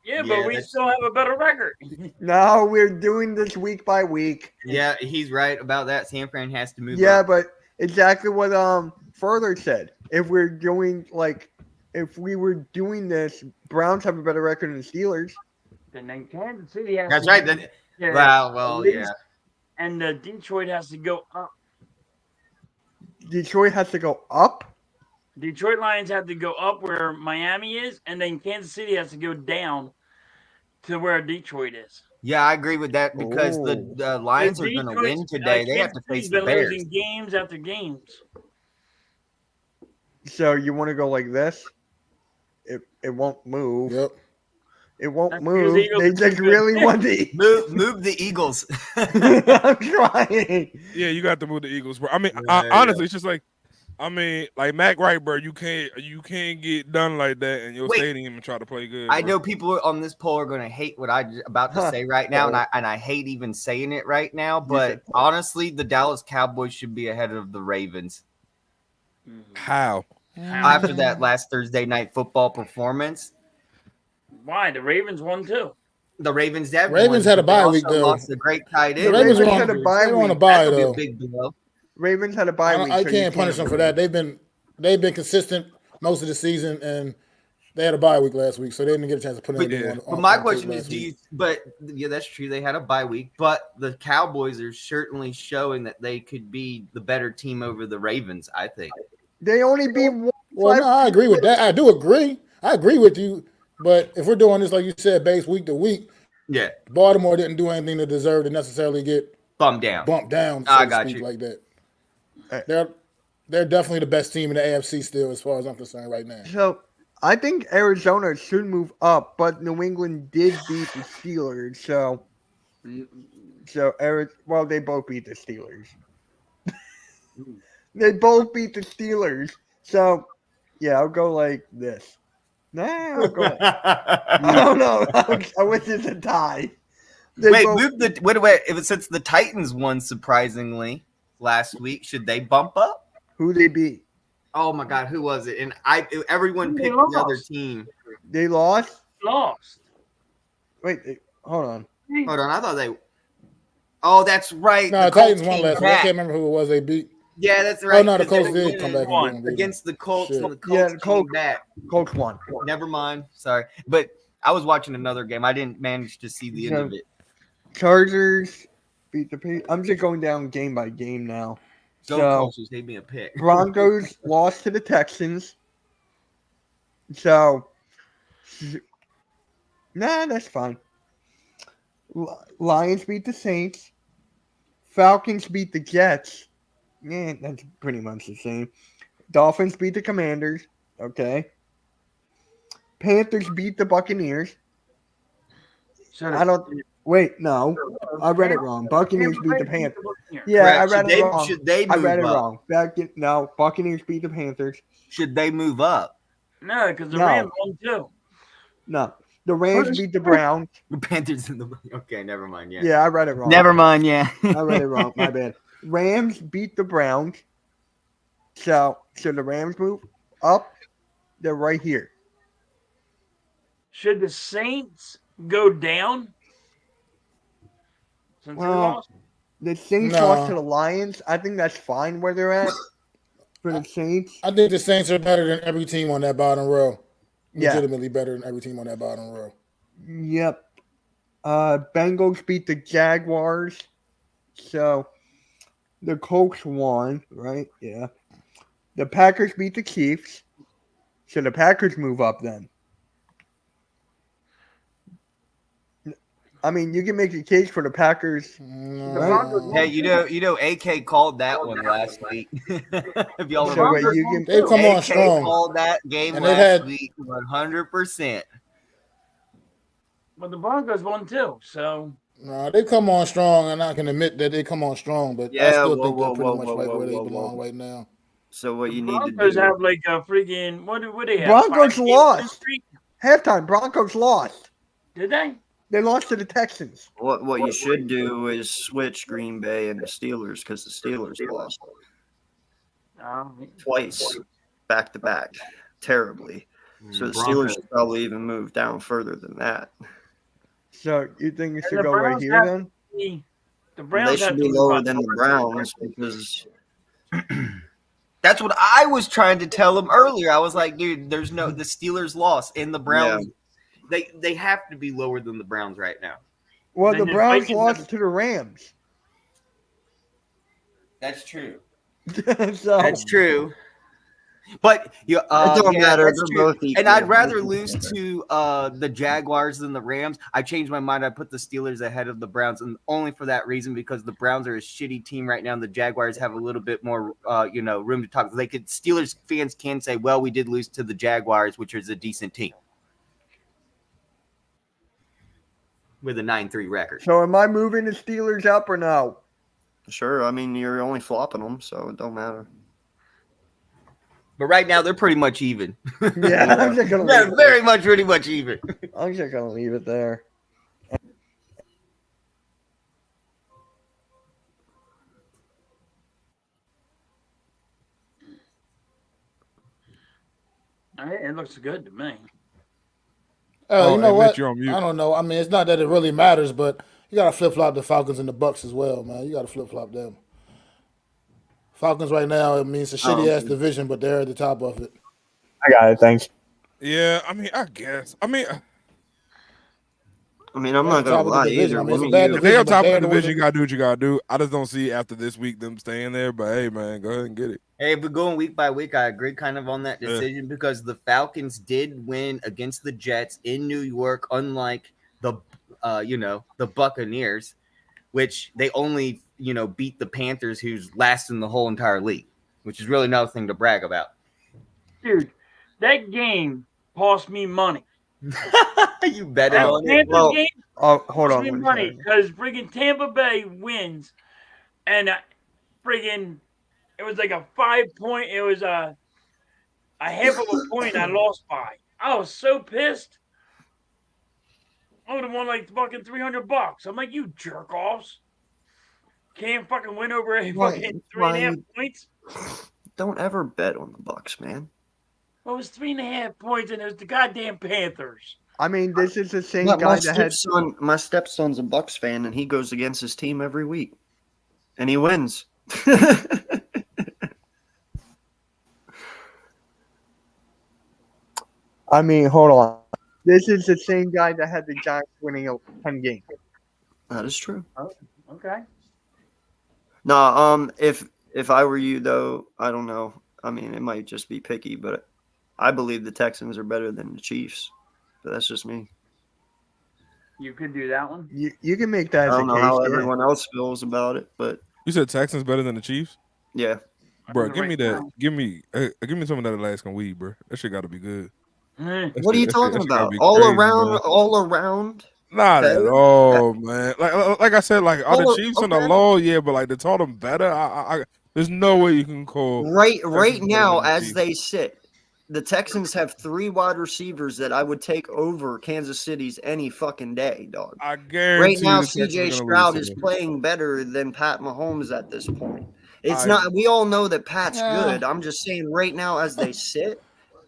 Yeah, but we still have a better record. No, we're doing this week by week. Yeah, he's right about that. San Fran has to move. Yeah, up. but exactly what Further said. If we were doing this, Browns have a better record than the Steelers. And then Kansas City has That's to right. go- yeah, Well, at least- yeah. And Detroit has to go up. Detroit has to go up. Detroit Lions have to go up where Miami is, and then Kansas City has to go down to where Detroit is. Yeah, I agree with that because the Lions are going to win today. They have to face the been Bears. losing games after games. So you want to go like this? It won't move. Yep. It won't That's because move. the Eagles They are just good. really want the. Move the I'm trying. Yeah, you got to move the Eagles, bro. I mean, Yeah, honestly, it's just like I mean, like Mac Wright, bro, you can't get done like that in your Wait. stadium and try to play good. I bro. know people on this poll are going to hate what I'm about to say right now, and I hate even saying it right now. But honestly, the Dallas Cowboys should be ahead of the Ravens How? after that last Thursday night football performance. Why? The Ravens won too. The Ravens Ravens won, had a but they bye also week, though. lost a great tight The end. Ravens were Ravens on had a bye they were on a week. bye That'll be a though. big blow. Ravens had a bye week. I so you can't punish them for blame that. They've been consistent most of the season, and they had a bye week last week, so they didn't get a chance to put anything on. But my on question tape is, last week. But yeah, that's true. They had a bye week, but the Cowboys are certainly showing that they could be the better team over the Ravens. I think They only beat one. Well, no, I agree with that. I do agree. I agree with you. But if we're doing this, like you said, based week to week, yeah, Baltimore didn't do anything to deserve to necessarily get bumped down. so I to got speak, you. like that. Hey. They're definitely the best team in the AFC still, as far as I'm concerned, right now. So I think Arizona should move up, but New England did beat the Steelers. So they both beat the Steelers. They both beat the Steelers. So yeah, I'll go like this. Nah, I'll go. I don't know. I wish it's a tie. Wait, since the Titans won surprisingly last week, should they bump up? Who they beat? Oh my God, who was it? And everyone picked the other team. They lost. Wait, hold on. Hold on. I thought they. Oh, that's right. No, the Titans won last week. I can't remember who it was they beat. Yeah, that's right. Oh no, the Colts did come back and beat against the Colts, Shit. and the Colts came back. Colts won. Never mind. Sorry, but I was watching another game. I didn't manage to see the end of it. Chargers beat the. I'm just going down game by game now. Colts, they me a pick. Broncos lost to the Texans. So, that's fine. Lions beat the Saints. Falcons beat the Jets. Yeah, that's pretty much the same. Dolphins beat the Commanders. Okay. Panthers beat the Buccaneers. Wait, no. I read it wrong. Buccaneers beat the Panthers. Yeah, I read it wrong. Should they move I read it up? wrong. No, Buccaneers beat the Panthers. Should they move up? No, because the Rams won too. No. The Rams beat the Browns. The Panthers in the okay, never mind. Yeah. Yeah, I read it wrong. Never mind. Yeah. I read it wrong. My bad. Rams beat the Browns. So the Rams move up. They're right here. Should the Saints go down? Since they lost? The Saints lost to the Lions. I think that's fine where they're at for the Saints. I think the Saints are better than every team on that bottom row. Yeah. Legitimately better than every team on that bottom row. Yep. Bengals beat the Jaguars. So the Colts won, right? Yeah. The Packers beat the Chiefs. So the Packers move up then. I mean, you can make a case for the Packers. Right? Hey, you know, AK called that one last week. If y'all remember, they've come on AK strong. called that game And last week 100%. But the Broncos won too, so. No, they come on strong, and I can admit that they come on strong, but I still think they're pretty much right where they belong right now. So what you need to Broncos do? have like a freaking what do they have? Broncos lost. Halftime, Broncos lost. Did they? They lost to the Texans. What you should do is switch Green Bay and the Steelers because the Steelers lost twice, back to back, terribly. So the Steelers should probably even move down further than that. So you think it should go right here then? The Browns they should be lower than the Browns because that's what I was trying to tell them earlier. I was like, dude, the Steelers lost and the Browns. Yeah. They have to be lower than the Browns right now. Well, the Browns lost to the Rams. That's true. That's true. But it don't matter. They're both equal. And I'd rather lose to the Jaguars than the Rams. I changed my mind. I put the Steelers ahead of the Browns, and only for that reason because the Browns are a shitty team right now. And the Jaguars have a little bit more, room to talk. Steelers fans can say, "Well, we did lose to the Jaguars, which is a decent team." With a 9-3 record. So am I moving the Steelers up or no? Sure. I mean, you're only flopping them, so it don't matter. But right now they're pretty much even. Yeah, I'm just gonna They're leave it very much pretty much even. I'm just gonna leave it there. It looks good to me. You know and Mitch, what? you're on mute. I don't know. I mean, it's not that it really matters, but you got to flip flop the Falcons and the Bucks as well, man. You got to flip flop them. Falcons right now, I mean, it's a shitty ass division, but they're at the top of it. I got it. Thanks. Yeah, I mean, I guess. I mean, I'm They're not at the gonna top of the lie division. either. I mean, it's a One of bad you, if they division, on but top of they're the the division, winner. you gotta do what you gotta do. I just don't see after this week them staying there. But hey, man, go ahead and get it. Hey, if we're going week by week, I agree kind of on that decision because the Falcons did win against the Jets in New York, unlike the the Buccaneers, which they only beat the Panthers, who's last in the whole entire league, which is really nothing to brag about. Dude, that game cost me money. You bet it That on it. Panthers Well, game Oh, hold cost on me one money second. because friggin' Tampa Bay wins, and friggin' it was like a 5 point. It was a half of a point I lost by. I was so pissed. I would have won like fucking $300. I'm like, you jerk offs. Can't fucking win over a fucking 3.5 points. Don't ever bet on the Bucks, man. Well, it was 3.5 points, and it was the goddamn Panthers. I mean, this is the same My guy that had. stepson's a Bucks fan, and he goes against his team every week, and he wins. I mean, hold on. This is the same guy that had the Giants winning 10 games. That is true. Oh, okay. No, if I were you though, I don't know. I mean, it might just be picky, but I believe the Texans are better than the Chiefs. But that's just me. You could do that one. You can make that I as a don't know case. how Yeah. everyone else feels about it, but You said Texans better than the Chiefs, yeah. bro. Give me that. Give me some of that Alaskan weed, bro. That shit got to be good. Eh. What are you talking That shit gotta about? be All crazy, around, bro. all around. Not at better? all, man. Like I said, like are the Oh, Chiefs in the okay. law? Yeah, but like to call them better, there's no way you can call Right Texans better now, than the as Chiefs. they sit, the Texans have 3 wide receivers that I would take over Kansas City's any fucking day, dog. I Right guarantee now, you the Texans CJ are gonna Stroud lose is to them. playing better than Pat Mahomes at this point. It's I- not. We all know that Pat's Yeah. good. I'm just saying, right now, as they sit,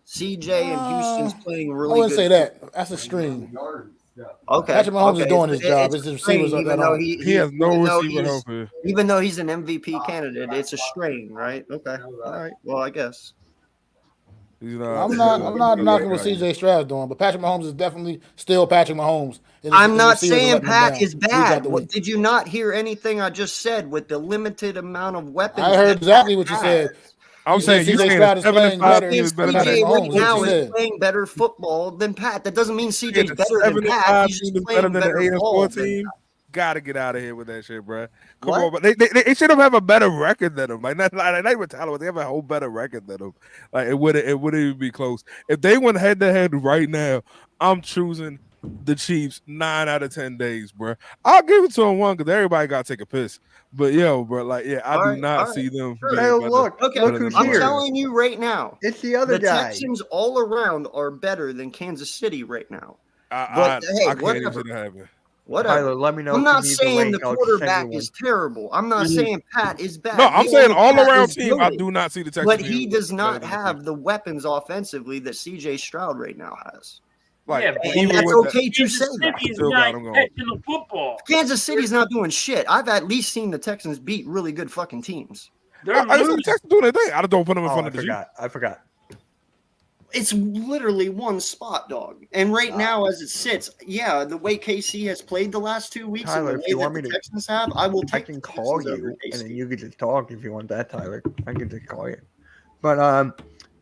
CJ and Houston's playing I really wouldn't good. say that. That's extreme. Okay, Patrick Mahomes is okay. doing his job. It's It's the a strain, receivers that even though aren't. He has no receiver help here. even though he's an MVP candidate, it's a strain, right? Okay, all right. Well, I guess. He's not. I'm not knocking what CJ Stroud's doing, but Patrick Mahomes is definitely still Patrick Mahomes. And I'm his not receivers are saying letting him Pat down is week bad. after What, week. did you not hear anything I just said with the limited amount of weapons? I heard that exactly Pat what you has? said. I'm You said saying you CJ saying Stroud a is 7-5 playing better team If is better than than Patrick CJ that. right Mahomes. What now you is said. playing better football than Pat, that doesn't mean Saying CJ's a better than Pat. 7-5 He's team just is better playing than the better ball 8-4 than team. Gotta get out of here with that shit, bro. Come What? on, but they should have a better record than them. Like not even Tyler, they have a whole better record than them. Like it wouldn't even be close. If they went head to head right now, I'm choosing the Chiefs 9 out of 10 days, bro. I'll give it to them one because everybody got to take a piss. But yo, bro, like yeah, I All do right, not all right, see them sure. being Hey, better. look Okay, who's I'm here. telling you right now, It's the other the guy. Texans all around are better than Kansas City right now. I But hey, can't even whatever. see that happen. Whatever. Tyler, let me know I'm if you not need the saying link. the I'll just send you quarterback one. is terrible. I'm not saying Pat is bad. No, I'm We saying know all Pat around is team. I good. do not see the Texans. But being he does better not than the have Chiefs. the weapons offensively that CJ Stroud right now has. Like Yeah, but And even that's with okay to Kansas say that. City is still not got him going. catching the football. Kansas City's not doing shit. I've at least seen the Texans beat really good fucking teams. They're I see the losing. Texans doing their thing. I don't put them in Oh, front I of the Chiefs. forgot. I forgot. It's literally one spot, dog. And right now, as it sits, yeah, the way KC has played the last 2 weeks Tyler, and if the you way that want me the to- Texans have, I will I take can the call Texans over you, and then KC. you can just talk if you want that, Tyler. I can just call you. But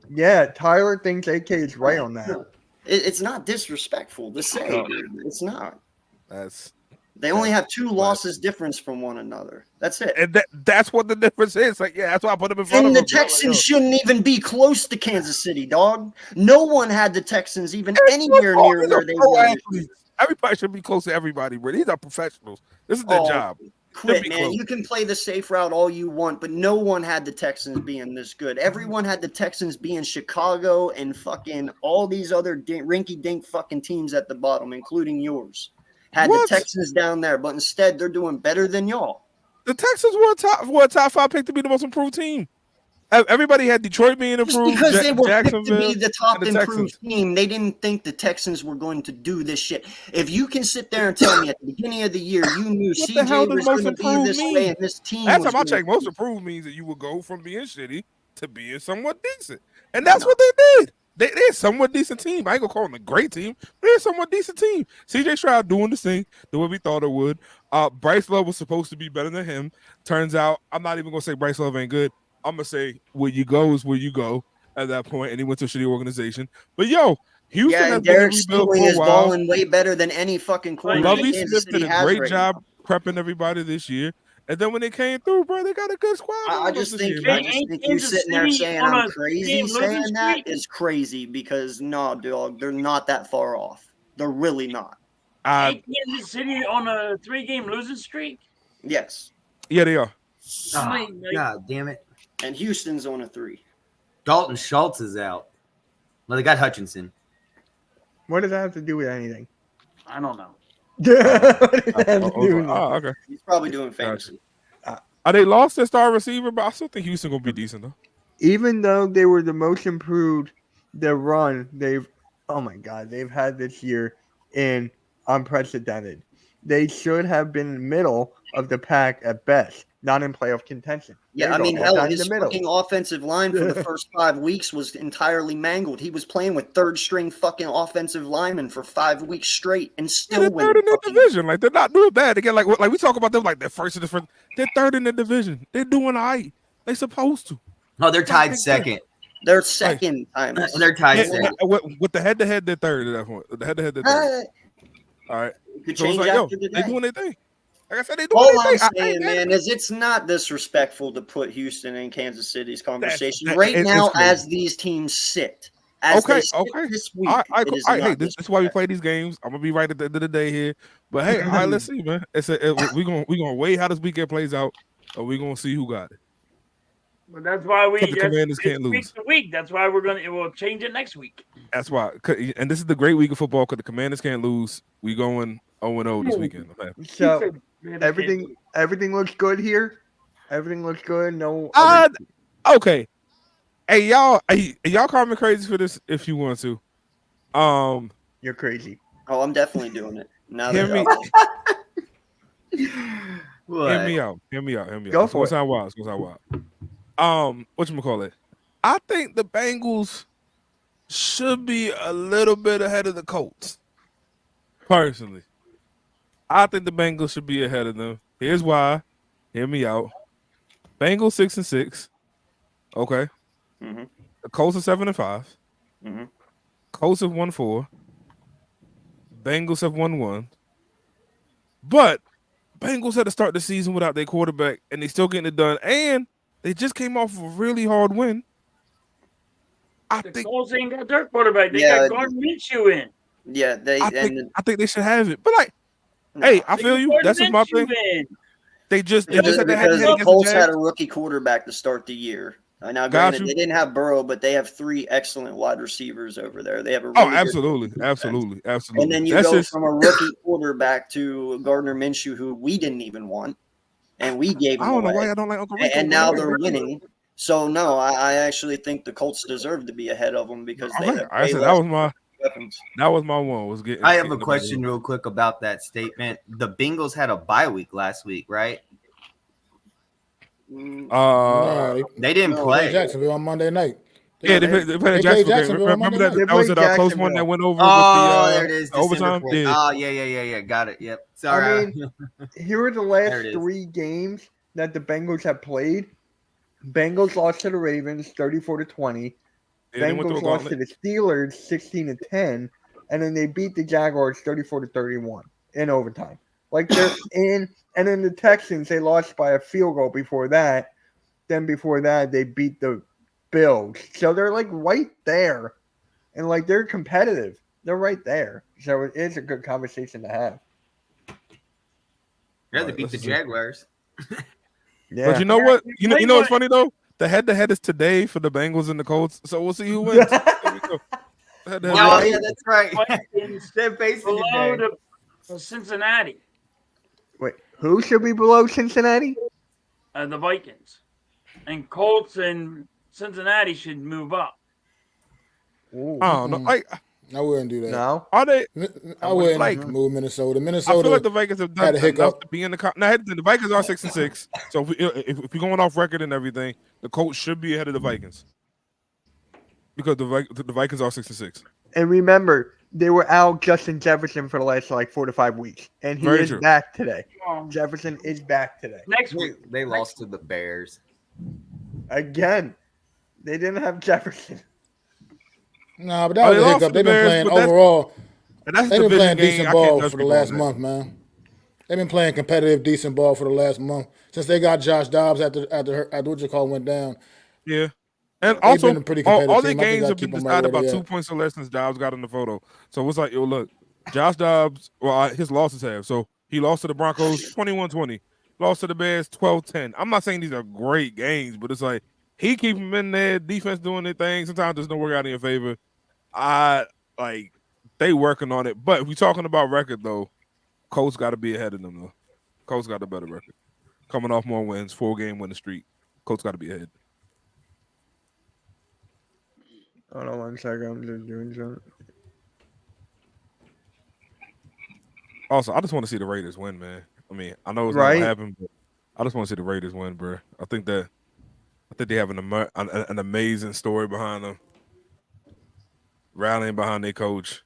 yeah, Tyler thinks AK is right on that. It's not disrespectful to say, No. dude. It's not. That's They only have 2 losses difference from one another. That's it. and that's what the difference is. Like, yeah, that's why I put them in front And of the them. bro. Like, Texans yo, shouldn't even be close to Kansas City, dog. No one had the Texans even it's anywhere football. near These where are they pro were. athletes. Everybody should be close to everybody, bro. These are professionals. This is their Oh, job. Quit, be man. close. You can play the safe route all you want, but no one had the Texans being this good. Everyone had the Texans being Chicago and fucking all these other rinky-dink fucking teams at the bottom, including yours. Had the What? Texans down there, but instead they're doing better than y'all. The Texans were a top 5 pick to be the most improved team. Everybody had Detroit being Just improved, because they were picked to Jacksonville, be the and top the improved Texans. team, they didn't think the Texans were going to do this shit. If you can sit there and tell me at the beginning of the year you knew What the hell CJ does was most going to be improved this mean? way and this team Last was time I going checked, most improved means that you would go from being shitty to being somewhat decent, and to that's what they did. They're a somewhat decent team. I ain't gonna call them a great team, but they're a somewhat decent team. CJ Stroud doing this thing the way we thought it would. Bryce Love was supposed to be better than him. Turns out, I'm not even gonna say Bryce Love ain't good. I'm gonna say where you go is where you go at that point, and he went to a shitty organization. But yo, Houston Yeah, has and been in Derek rebuild Stingley for a is while. balling way better than any fucking quarterback Lovey Kansas Smith City did a has great right job now. prepping everybody this year. And then when they came through, bro, they got a good squad I rolling up just this think year, I man. just Ain't think you Kansas sitting there City saying on I'm a crazy game losing saying that streak? is crazy because no, dog, they're not that far off. They're really not. Ain't Kansas City on a 3-game losing streak? Yes. Yeah, they are. I Oh, mean, like, God damn it. And Houston's on a 3. Dalton Schultz is out. Well, they got Hutchinson. What does that have to do with anything? I don't know. What does that have to do with anything? Okay. He's probably doing Gotcha. fantasy. They lost their star receiver, but I still think Houston gonna be decent though. Even though they were the most improved, their run they've had this year in unprecedented. They should have been middle of the pack at best, not in playoff contention. Yeah, There I you mean, go, all hell, down in his the middle. fucking offensive line for the first 5 weeks was entirely mangled. He was playing with third string fucking offensive linemen for 5 weeks straight and Yeah, still they're winning. third in their division. Like they're not doing bad. Again, like we talk about them like they're first in the first. They're third in the division. They're doing all right. They supposed to. Oh, they're Like, tied they- second. They're second times. They're tied Yeah, second. with the head-to-head, they're third at that point. The head-to-head, they're third. All right. Could So it's change like, yo, after they today. doing their thing. Like I said, they doing All their I'm thing. saying, man, is it's not disrespectful to put Houston and Kansas City's conversation that- right it's now crazy. as these teams sit. As they sit this week, it is Hey, not this is why we play these games. I'm gonna be right at the end of the day here. But hey, all right, let's see, man. We gonna wait how this weekend plays out, or we gonna see who got it. But that's why we But the Commanders can't week lose. to week. That's why we'll change it next week. That's why. And this is the great week of football because the Commanders can't lose. We going 0-0 this weekend. I'm happy. So everything looks good here. Everything looks good. No. Okay. Hey y'all call me crazy for this if you want to. You're crazy. Oh, I'm definitely doing it. Now Hear that me. What? Hear me out. Go It's for gonna sound wild. It's gonna sound wild. Whatchamacallit? I think the Bengals should be a little bit ahead of the Colts. Personally. I think the Bengals should be ahead of them. Here's why. Hear me out. Bengals 6-6. Okay. Mm-hmm. The Colts are 7-5. Mm-hmm. Colts have won 4. Bengals have won 1. But Bengals had to start the season without their quarterback, and they still getting it done. And they just came off of a really hard win. The Colts ain't got their quarterback. They Yeah, got Gardner Minshew in. Yeah, I think they should have it. But like, hey, I feel you. That's just my thing. They just had that head-to-head because the against Colts the had Jags. a rookie quarterback to start the year. Now, Got granted, you. they didn't have Burrow, but they have 3 excellent wide receivers over there. They have a Oh, really absolutely. And then you That's go just from a rookie quarterback to Gardner Minshew, who we didn't even want, and we gave I him don't know away. why I don't like Uncle Rico. And now they're winning. So no, I actually think the Colts deserve to be ahead of them because they have I way said less weapons. that was my one. Was getting. I have a getting the question Bengals. real quick about that statement. The Bengals had a bye week last week, right? No, They didn't played play. Jacksonville on Monday night. Yeah, they played They Jacksonville. played Jacksonville on Remember Monday that? night. That was a close one that went over with there it the is. December overtime. 4th. Yeah. Oh, yeah. Got it. Yep. Sorry. I mean, here are the There last it is. 3 games that the Bengals have played. Bengals lost to the Ravens 34-20. Yeah, they went through Bengals a lost to gauntlet. the Steelers 16-10, and then they beat the Jaguars 34-31 in overtime. Like they're in, and then the Texans they lost by a field goal before that. Then before that they beat the Bills, so they're like right there, and like they're competitive. They're right there, so it is a good conversation to have. Yeah, they Right, beat let's the see. Jaguars. Yeah. But you know what? You know what's funny though? The head-to-head is today for the Bengals and the Colts, so we'll see who wins. There we go. Head-to-head. Oh, yeah, that's right. Vikings They're facing below today. the Cincinnati, Wait, who should be below Cincinnati? the Vikings, and Colts and Cincinnati should move up. Ooh, I don't know. Like, I wouldn't do that. no. are they? I wouldn't like- move Minnesota. I Minnesota feel like the Vikings have had done a hiccup. enough to be in the. Now, the Vikings are 6-6, so if we're going off record and everything, the Colts should be ahead of the Vikings because the Vikings are 6-6. And remember, they were out Justin Jefferson for the last like 4 to 5 weeks, and he Very is true. back today. Um, Jefferson is back today. next week, They lost to the Bears. Again, they didn't have Jefferson. Nah, but that was they a lost hiccup. to They've the been Bears, playing but that's- overall. And that's They've the been division playing game. decent I can't ball judge for the people on last that. month, man. They've been playing competitive, decent ball for the last month since they got Josh Dobbs after what you call went down. Yeah. And They've also, been a pretty competitive all their team. I think games I have been keep them right decided where by they 2 at. points or less since Dobbs got in the photo. So it's like, yo, look, Josh Dobbs, his losses have. So he lost to the Broncos 21-20, lost to the Bears 12-10. I'm not saying these are great games, but it's like he keep them in there, defense doing their thing. Sometimes it doesn't work out in your favor. They working on it. But if we're talking about record, though, Colts got to be ahead of them, though. Colts got a better record. Coming off more wins, 4-game winning streak. Colts got to be ahead. Hold on 1 second. I'm just doing something. Also, I just want to see the Raiders win, man. I mean, I know it's not Right. what happened, but I just want to see the Raiders win, bro. I think they have an amazing story behind them. Rallying behind their coach.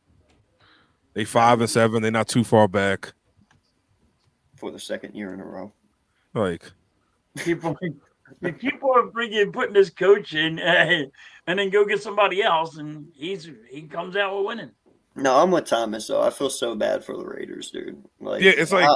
They 5-7. They're not too far back. For the second year in a row. Like, people are putting this coach in, and then go get somebody else, and he comes out with winning. No, I'm with Thomas though. I feel so bad for the Raiders, dude. Like, yeah, it's like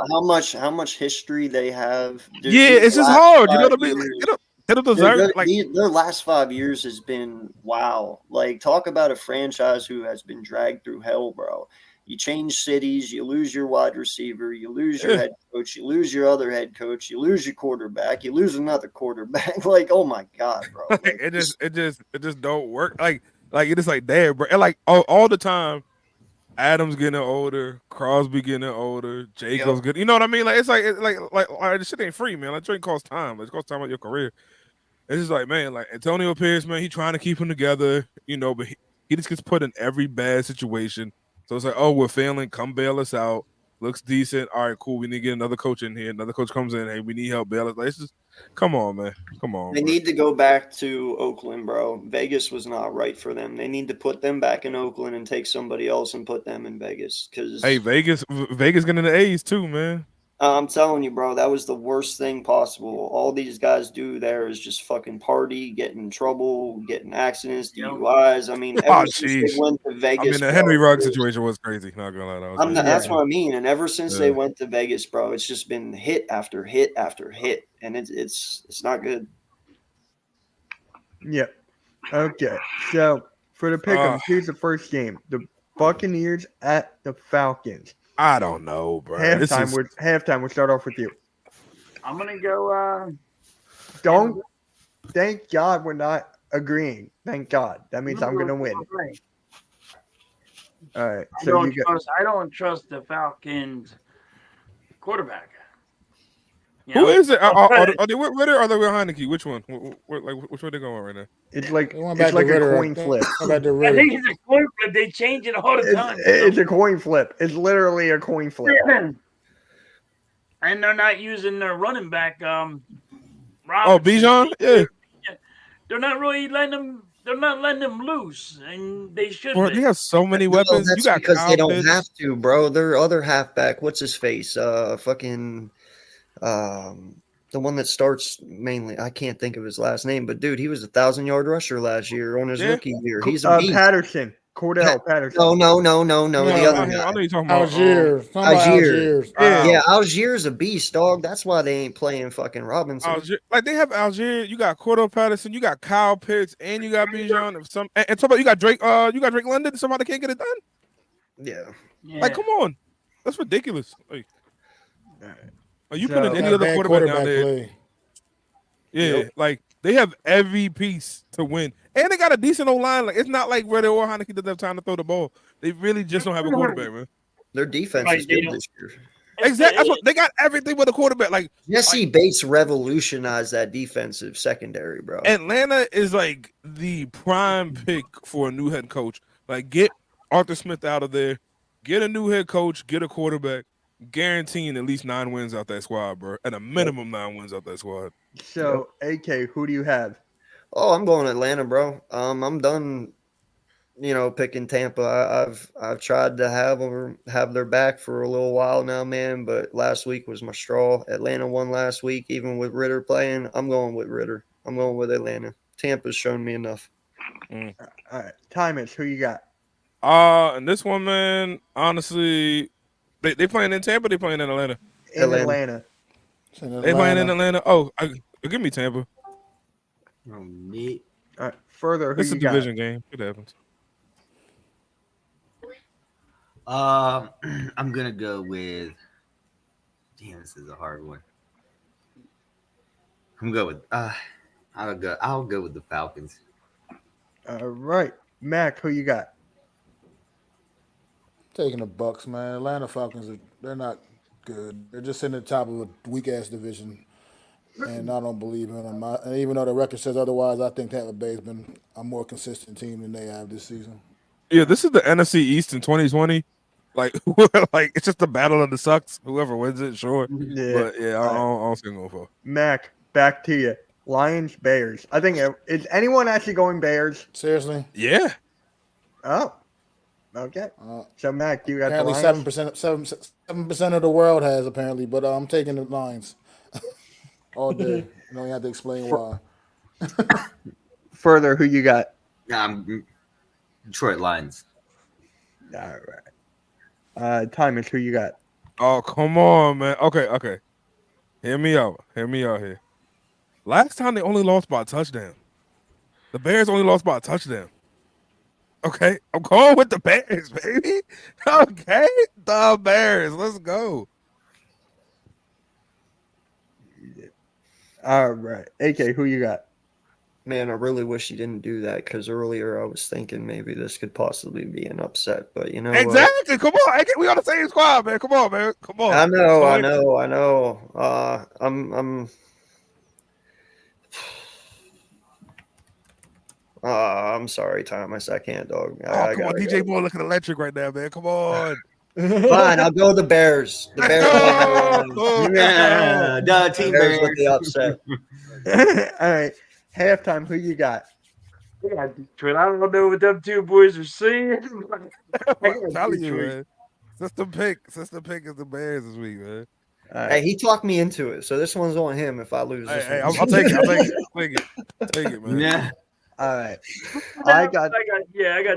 how much history they have. Dude, yeah, these it's just last hard. You know 5 what I mean? years- Like, they don't Dude, deserve like their last 5 years has been wow. Like, talk about a franchise who has been dragged through hell, bro. You change cities, you lose your wide receiver, you lose your head coach, you lose your other head coach, you lose your quarterback, you lose another quarterback. Like, oh my god, bro! Like, it just don't work. Like it is like there, bro. And like all the time, Adams getting older, Crosby getting older, Jacobs getting. You know what I mean? Like it's like this shit ain't free, man. Like trade costs time. It costs time out your career. It's just like, man, like Antonio Pierce, man, he trying to keep him together, you know, but he just gets put in every bad situation. So it's like, oh, we're failing. Come bail us out. Looks decent. All right, cool. We need to get another coach in here. Another coach comes in. Hey, we need help. Bail us. Like, it's just, come on, man. Come on. they need to go back to Oakland, bro. Vegas was not right for them. They need to put them back in Oakland and take somebody else and put them in Vegas. Because hey, Vegas getting the A's too, man. I'm telling you, bro, that was the worst thing possible. All these guys do there is just fucking party, get in trouble, get in accidents, DUIs. I mean, ever since they went to Vegas, I mean, the Henry Ruggs situation was crazy. Not gonna lie, that's what I mean. And ever since they went to Vegas, bro, it's just been hit after hit after hit, and it's not good. Yep. Okay. So for the pick'em, here's the first game: the Buccaneers at the Falcons. I don't know, bro. Halftime. We'll start off with you. I'm gonna go. Don't. Thank God we're not agreeing. Thank God. That means I'm gonna win. All right. So I don't trust the Falcons quarterback. Who is it? Are they with Ritter or are they with Heineke? Which one? Which way they going right now? It's like They went it's back like to a Ritter. coin flip. Back to I Ritter. think it's a coin flip. They change it all the time. It's a coin flip. It's literally a coin flip. And they're not using their running back. Oh, Robinson. Bijan? Yeah. They're not really letting them. They're not letting them loose, and they should. Bro, they have so many weapons. That's You got because Kyle they don't Pitts. have to, bro. Their other halfback, what's his face? The one that starts mainly. I can't think of his last name, but dude, he was 1,000-yard rusher last year on his rookie year. He's a beast. Patterson. Cordell Patterson. No. The other I guy. know you're talking about Algier. Algier. Yeah. Yeah, Algier's a beast, dog. That's why they ain't playing fucking Robinson. Algier. Like they have Algier, you got Cordell Patterson, you got Kyle Pitts, and you got Bijan. And talk about you got Drake. You got Drake London. Somebody can't get it done. Yeah. Like, come on, that's ridiculous. Like, Are you So- putting any Got other bad quarterback down there? play. Yeah, Yep. like they have every piece to win, and they got a decent old line. Like it's not like where or Heineke doesn't have time to throw the ball. They really just don't have a quarterback, man. Their defense Right, is they good don't. this year. Exactly. That's what they got. Everything with a quarterback. Like Jesse Bates revolutionized that defensive secondary, bro. Atlanta is like the prime pick for a new head coach. Like get Arthur Smith out of there, get a new head coach, get a quarterback, guaranteeing at least 9 wins out that squad, bro. At a minimum 9 wins out that squad. So, AK, who do you have? Oh, I'm going Atlanta, bro. I'm done. Picking Tampa. I've tried to have their back for a little while now, man. But last week was my straw. Atlanta won last week, even with Ritter playing. I'm going with Ritter. I'm going with Atlanta. Tampa's shown me enough. All right, Timus, who you got? And this one, man, honestly, they playing in Tampa. They playing in Atlanta. In Atlanta. It's in They playing in Atlanta. Atlanta. Oh, give me Tampa. Oh, neat. All right, further, who It's a you got? division game. It happens. I'm gonna go with. Damn, this is a hard one. I'm going with. I'll go with the Falcons. All right, Mac, who you got? Taking the Bucks, man. Atlanta Falcons, they're not good. They're just sitting at the top of a weak ass division, and I don't believe in them. And even though the record says otherwise, I think Tampa Bay's been a more consistent team than they have this season. Yeah, this is the NFC East in 2020. Like, like it's just the battle of the sucks. Whoever wins it, sure. Yeah. But yeah, I All right. don't see them going for. Mac, back to you. Lions, Bears. I think is anyone actually going Bears? Seriously? Yeah. Oh, okay. So Mac, you got the Apparently, Lions. 7% of the world has apparently, but I'm taking the Lions all day. You don't have to explain why. Further, who you got? Detroit Lions. All right. Timus, who you got? Oh, come on, man. Okay. Hear me out here. Last time they only lost by a touchdown. The Bears only lost by a touchdown. Okay, I'm going with the Bears, baby. Okay, the Bears. Let's go. All right. AK, who you got? Man, I really wish he didn't do that because earlier I was thinking maybe this could possibly be an upset, but you know what? Exactly. Come on, AK, we on the same squad, man. Come on, man. Come on. I know. I'm sorry, Thomas. I can't, dog. I Come on, gotta DJ go. Moore looking electric right now, man. Come on. Fine, I'll go with the Bears. The Bears. Yeah, Team Bears with Bears. the upset. All right. Halftime, who you got? Yeah, Detroit. I don't know what them two boys are saying. I'm telling you, man. System pick is the Bears this week, man. All right. Hey, he talked me into it, so this one's on him if I lose this Hey, one. I'll take it. Take it, man. Yeah. All right. I got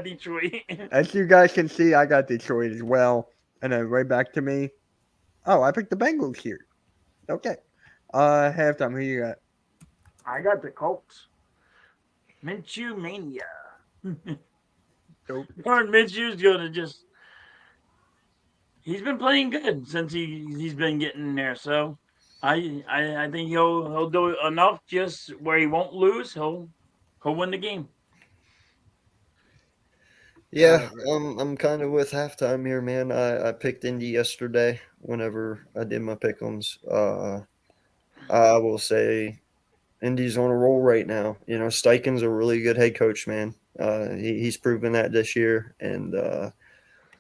Detroit. as you guys can see, I got Detroit as well. And then right back to me. Oh, I picked the Bengals here. Okay. Halftime, who you got? I got the Colts. Minshew mania. Nope. Or Minshew's gonna just. He's been playing good since he's been getting there. So, I think he'll do enough just where he won't lose. He'll win the game. Yeah, I'm kind of with halftime here, man. I picked Indy yesterday whenever I did my pick'ems. I will say Indy's on a roll right now. You know, Steichen's a really good head coach, man. He's proven that this year. And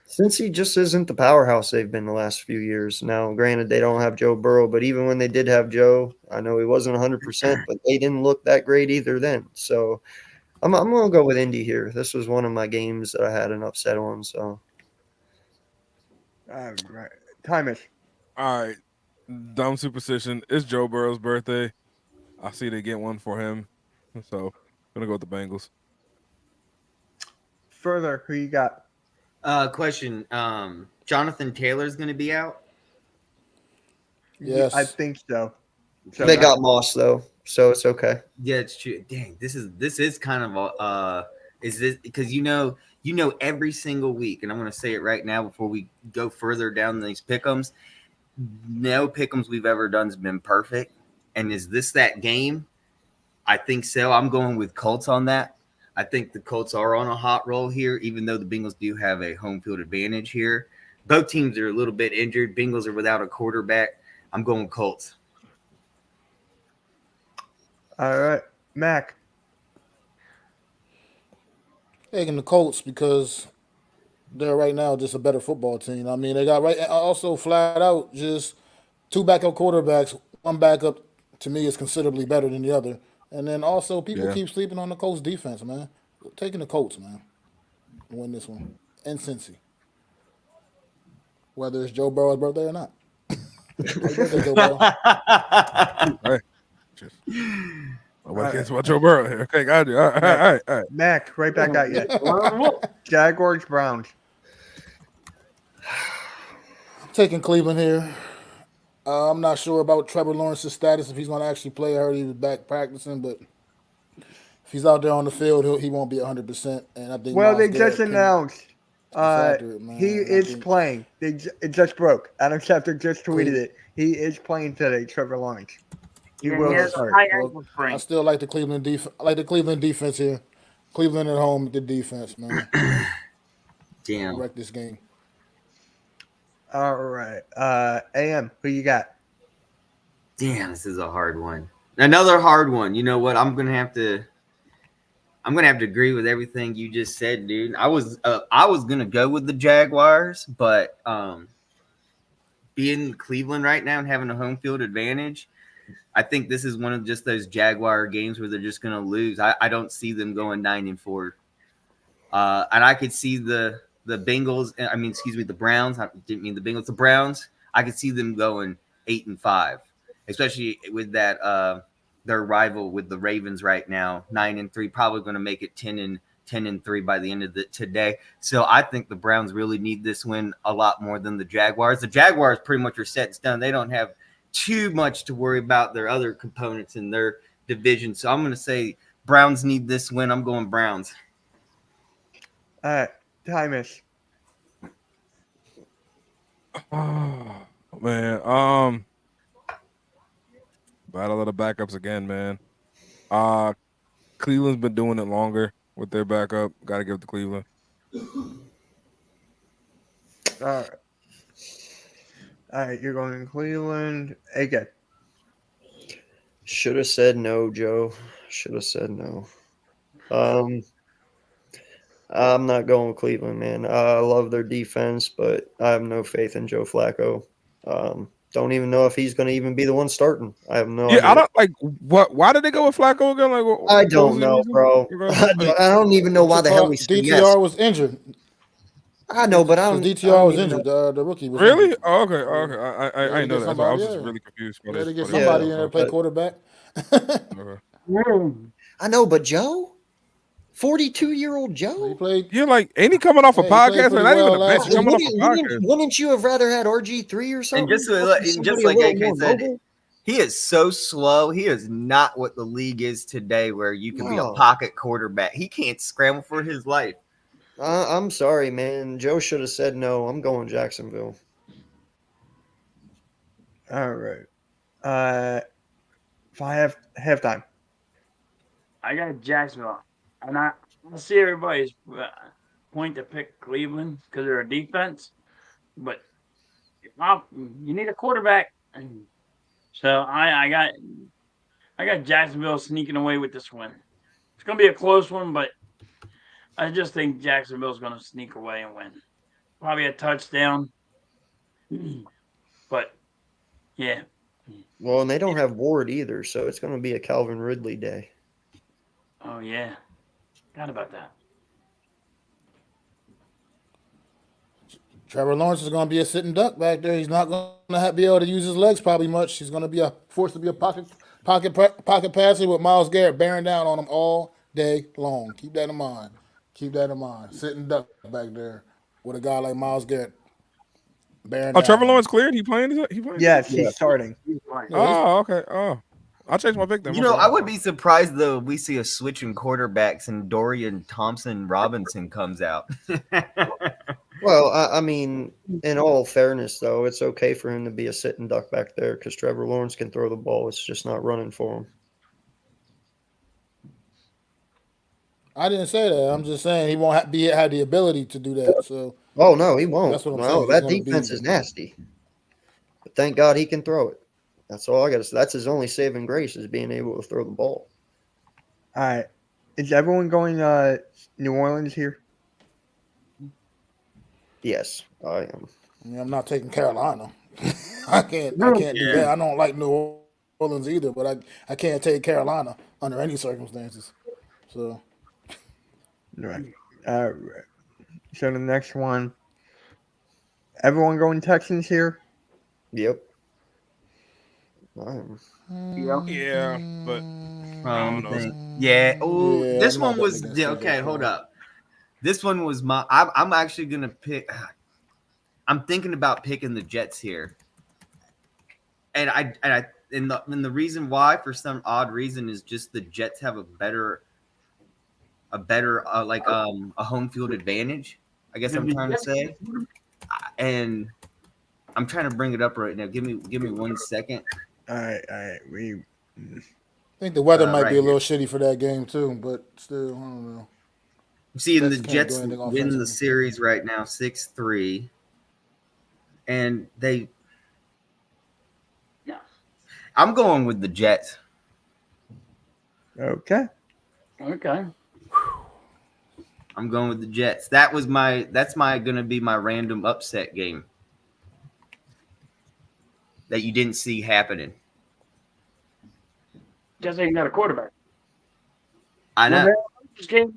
since he just isn't the powerhouse they've been the last few years. Now, granted, they don't have Joe Burrow, but even when they did have Joe, I know he wasn't 100%, but they didn't look that great either then. So I'm going to go with Indy here. This was one of my games that I had an upset on. So, All right. Timus. All right. Dumb superstition. It's Joe Burrow's birthday. I see they get one for him. So, gonna go with the Bengals. Further, who you got? Question. Jonathan Taylor's going to be out. Yes. I think so. they got Moss, though, so it's okay. Yeah, it's true. Dang, this is kind of a is this because you know every single week, and I'm going to say it right now before we go further down these pick'ems. no pick'ems we've ever done has been perfect. And is this that game? I think so. I'm going with Colts on that. I think the Colts are on a hot roll here, even though the Bengals do have a home field advantage here. Both teams are a little bit injured. Bengals are without a quarterback. I'm going Colts. All right, Mac. Taking the Colts because they're right now just a better football team. I mean, they got right also flat out just two backup quarterbacks. One backup to me is considerably better than the other. And then also people Yeah. keep sleeping on the Colts defense, man. Taking the Colts, man. Win this one. And Cincy. Whether it's Joe Burrow's birthday or not. Happy birthday, Joe Burrow. Hey, just nobody cares about Joe Burrow here. Okay, got you. All right. Mac, right back at you. Jaguars, Browns. Taking Cleveland here. I'm not sure about Trevor Lawrence's status if he's going to actually play. I heard he was back practicing, but if he's out there on the field, he won't be 100%. And I think Well, Myles they Garrett just announced factor it, man. he And I is think playing. It just broke. Adam Schefter just tweeted it. He is playing today, Trevor Lawrence. He will start. well, I still like the Cleveland defense. I like the Cleveland defense here. Cleveland at home, the defense, man. Damn. Wreck this game. All right. AM, who you got? Damn, this is a hard one. Another hard one. You know what? I'm gonna have to agree with everything you just said, dude. I was gonna go with the Jaguars, but being in Cleveland right now and having a home field advantage, I think this is one of just those Jaguar games where they're just gonna lose. I don't see them going 9-4. And I could see the Bengals. I mean, excuse me, the Browns. I didn't mean the Bengals. The Browns. I could see them going 8-5, especially with that their rival with the Ravens right now, 9-3. Probably going to make it 10-3 by the end of today. So I think the Browns really need this win a lot more than the Jaguars. The Jaguars pretty much are set in stone. They don't have too much to worry about their other components in their division. So I'm going to say Browns need this win. I'm going Browns. All right, Tymus. Oh man, battle of the backups again, man. Cleveland's been doing it longer with their backup. Got to give it to Cleveland. All right, you're going to Cleveland. Again. Should have said no, Joe. Should have said no. I'm not going with Cleveland, man. I love their defense, but I have no faith in Joe Flacco. Don't even know if he's going to even be the one starting. I have no idea. I don't like what. Why did they go with Flacco again? Like, I don't know, bro. I don't even know why the hell we said DTR yes. was injured. I know, but I don't. DTR was injured. The rookie was really? injured. Oh, okay. I know that. That's why I was just yeah. really confused. They had to get somebody in there to play quarterback. Okay. I know, but Joe, 42-year-old Joe. He played. You're like, ain't he coming off a podcast? pretty Not even well a bench. last He's coming off a Wouldn't, podcast. wouldn't you have rather had RG3 or something? And just like AK said, he is so slow. He is not what the league is today, where you can be a pocket quarterback. He can't scramble for his life. I'm sorry, man. Joe should have said no. I'm going Jacksonville. All right. Halftime. I got Jacksonville, and I see everybody's point to pick Cleveland because they're a defense, but you need a quarterback, and so I got Jacksonville sneaking away with this win. It's gonna be a close one, but I just think Jacksonville's gonna sneak away and win. Probably a touchdown, but yeah. Well, and they don't have Ward either, so it's going to be a Calvin Ridley day. Oh yeah, forgot about that. Trevor Lawrence is going to be a sitting duck back there. He's not going to be able to use his legs probably much. He's going to be forced to be a pocket passer with Myles Garrett bearing down on him all day long. Keep that in mind. Sitting duck back there with a guy like Myles Garrett bearing down. Trevor Lawrence cleared? He playing? He playing? Yes, he's starting. Oh, okay. Oh, I'll change my pick then. You know, I would be surprised though if we see a switch in quarterbacks and Dorian Thompson Robinson comes out. Well, I mean, in all fairness, though, it's okay for him to be a sitting duck back there because Trevor Lawrence can throw the ball. It's just not running for him. I didn't say that. I'm just saying he won't have the ability to do that. So Oh no, he won't. that's what I'm No, saying. He's that going to defense be. is nasty. But thank God he can throw it. That's all I got to say. That's his only saving grace is being able to throw the ball. All right. Is everyone going New Orleans here? Yes, I am. I mean, I'm not taking Carolina. I can't do that. I don't like New Orleans either, but I can't take Carolina under any circumstances. So Right. All right. So the next one. Everyone going Texans here? Yep. I am. Yep. Yeah, but I don't know. Yeah. Oh, yeah, this I'm not one betting was against TJ okay. Hold Stroud. up. This one was my. I'm actually gonna pick. I'm thinking about picking the Jets here, and the reason why, for some odd reason, is just the Jets have a better a home field advantage. I guess I'm trying to say, and I'm trying to bring it up right now. Give me 1 second. All right. We I think the weather might Right be a here. little shitty for that game too, but still, I don't know. I'm seeing the Texans can't do Jets anything win the offensively. series right now, 6-3, and Yeah. I'm going with the Jets. okay. Okay. I'm going with the Jets. That's gonna be my random upset game that you didn't see happening. Just ain't got a quarterback. I know. This game.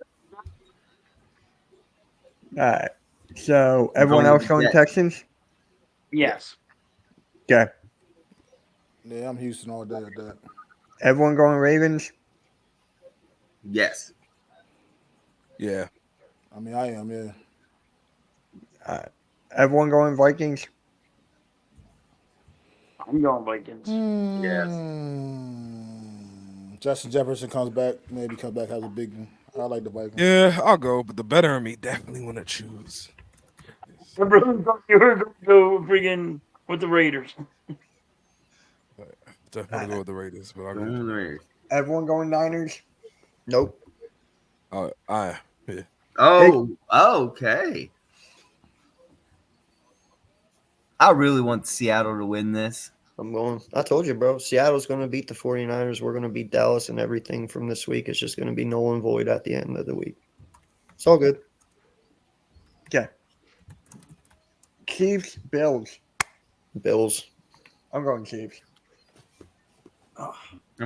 All right. So I'm everyone going with else the going Jets. Texans? Yes. Okay. Yeah, I'm Houston all day at that. Everyone going Ravens? Yes. Yeah. I mean, I am. Yeah. All right. Everyone going Vikings? I'm going Vikings. Yes. Justin Jefferson comes back. Maybe comes back has a big one. I like the Vikings. Yeah, I'll go, but the better in me definitely want to choose. You were going to go freaking with the Raiders. Definitely want to go with the Raiders, but I'll go. Going with the Raiders. Everyone going Niners? Nope. Yeah. Oh, okay. I really want Seattle to win this. I'm going. I told you, bro. Seattle's going to beat the 49ers. We're going to beat Dallas, and everything from this week is just going to be null and void at the end of the week. It's all good. Okay. Chiefs, Bills. Bills. I'm going Chiefs. I'm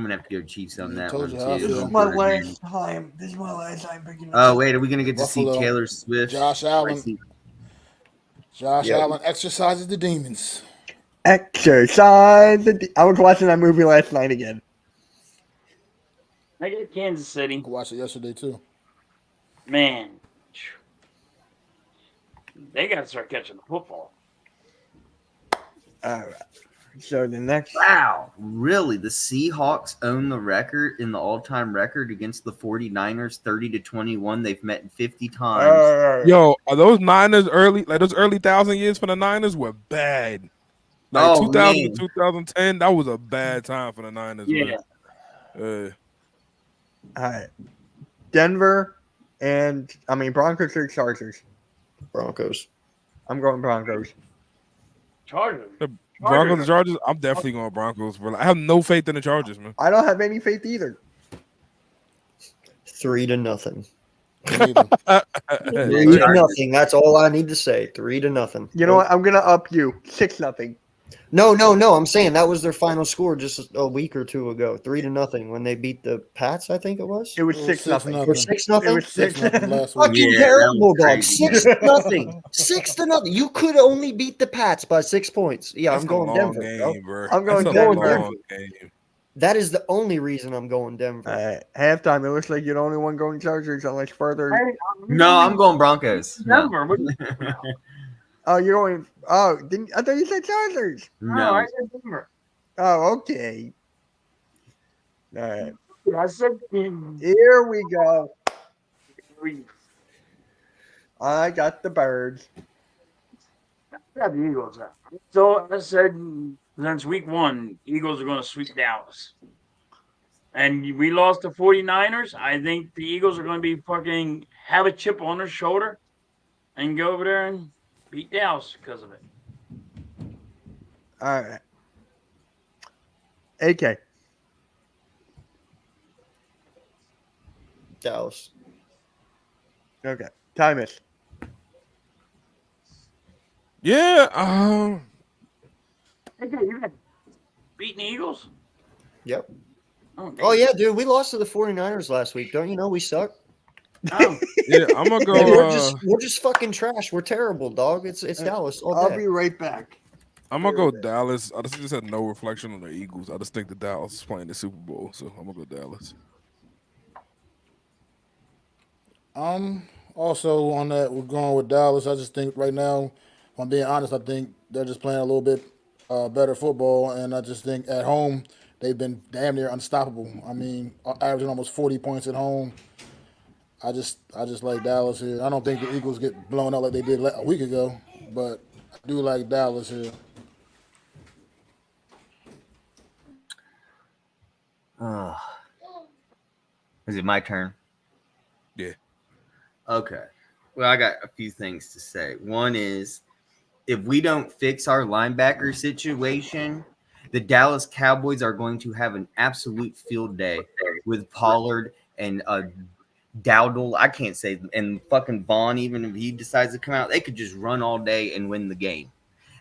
gonna have to go Chiefs on I that told one you how I too. feel. My last time. This is my last time picking Oh wait, are we gonna get to Buffalo. see Taylor Swift? Josh Allen. Josh Yep. Allen exercises the demons. Exercise. I was watching that movie last night again. I get Kansas City. I watched it yesterday too. Man, they got to start catching the football. All right. So the next. Wow, really? The Seahawks own the record in the all-time record against the 49ers, 30-21. They've met 50 times. Yo, are those Niners early? Like those early 1,000 years for the Niners were bad. Like 2000 man. to 2010, that was a bad time for the Niners. Yeah. Man. All right. Denver and Broncos or Chargers. Broncos. I'm going Broncos. Chargers. The Broncos and Chargers, I'm definitely going Broncos, bro. I have no faith in the Chargers, man. I don't have any faith either. 3-0. Me neither. 3-0. That's all I need to say. 3-0. You know what? I'm gonna up you 6-0. No. I'm saying that was their final score just a week or two ago. 3-0 when they beat the Pats. I think it was. It was It was 6-0. Or 6-0. It was 6-0 last week. Fucking Yeah, that terrible, was dog. crazy. 6-0. 6-0. You could only beat the Pats by 6 points. Yeah, That's I'm going a long Denver, game, bro. I'm going That's Denver. a long game. That is the only reason I'm going Denver. Halftime, it looks like you're the only one going Chargers unless further. No, I'm going Broncos. No. Denver. Oh, you're going. Oh, I thought you said Chargers. No, I said Denver. Oh, okay. All right. I said. Here we go. I got the birds. got the Eagles. So I said since week 1, Eagles are going to sweep Dallas. And we lost the 49ers. I think the Eagles are going to be fucking have a chip on their shoulder and go over there and beat Dallas because of it. All right. AK. Dallas. Okay. Timus. Yeah. Okay, you got beating the Eagles? Yep. Oh, yeah, dude. We lost to the 49ers last week. Don't you know we suck? Oh. Yeah, I'm gonna And go. we're just fucking trash. We're terrible, dog. It's Dallas all I'll day. be right back. I'm gonna go Dallas. I just had no reflection on the Eagles. I just think that Dallas is playing the Super Bowl, so I'm gonna go Dallas. Also on that, we're going with Dallas. I just think right now, if I'm being honest, I think they're just playing a little bit better football, and I just think at home they've been damn near unstoppable. I mean, averaging almost 40 points at home. I just like Dallas here. I don't think the Eagles get blown out like they did a week ago, but I do like Dallas here. Is it my turn? Yeah. Okay. Well, I got a few things to say. One is if we don't fix our linebacker situation, the Dallas Cowboys are going to have an absolute field day with Pollard and Dowdle. I can't say, and fucking Vaughn, even if he decides to come out, they could just run all day and win the game.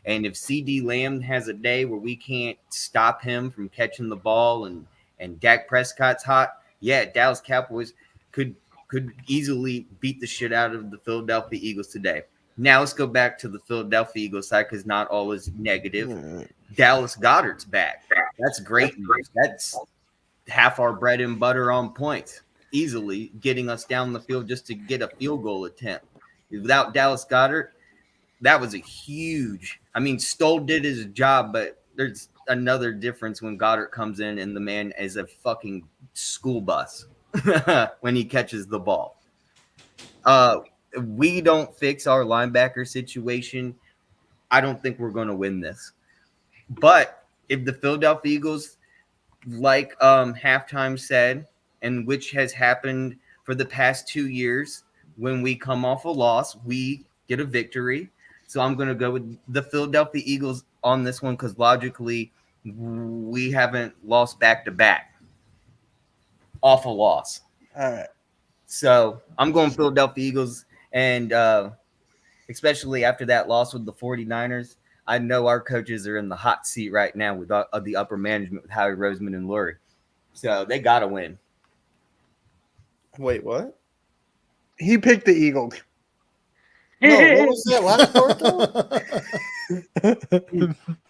And if CD Lamb has a day where we can't stop him from catching the ball and Dak Prescott's hot, yeah, Dallas Cowboys could easily beat the shit out of the Philadelphia Eagles today. Now let's go back to the Philadelphia Eagles side because not all is negative. Dallas Goedert's back. That's great news. That's half our bread and butter on points, easily getting us down the field just to get a field goal attempt. Without Dallas Goedert, that was a huge. I mean, Stoll did his job, but there's another difference when Goddard comes in and the man is a fucking school bus when he catches the ball. We don't fix our linebacker situation, I don't think we're going to win this. But if the Philadelphia Eagles, like halftime said, and which has happened for the past 2 years, when we come off a loss, we get a victory. So I'm going to go with the Philadelphia Eagles on this one because logically we haven't lost back-to-back off a loss. All right. So I'm going Philadelphia Eagles, and especially after that loss with the 49ers, I know our coaches are in the hot seat right now with the upper management with Howie Roseman and Lurie. So they got to win. Wait, what? He picked the Eagles. No, what was that last part though?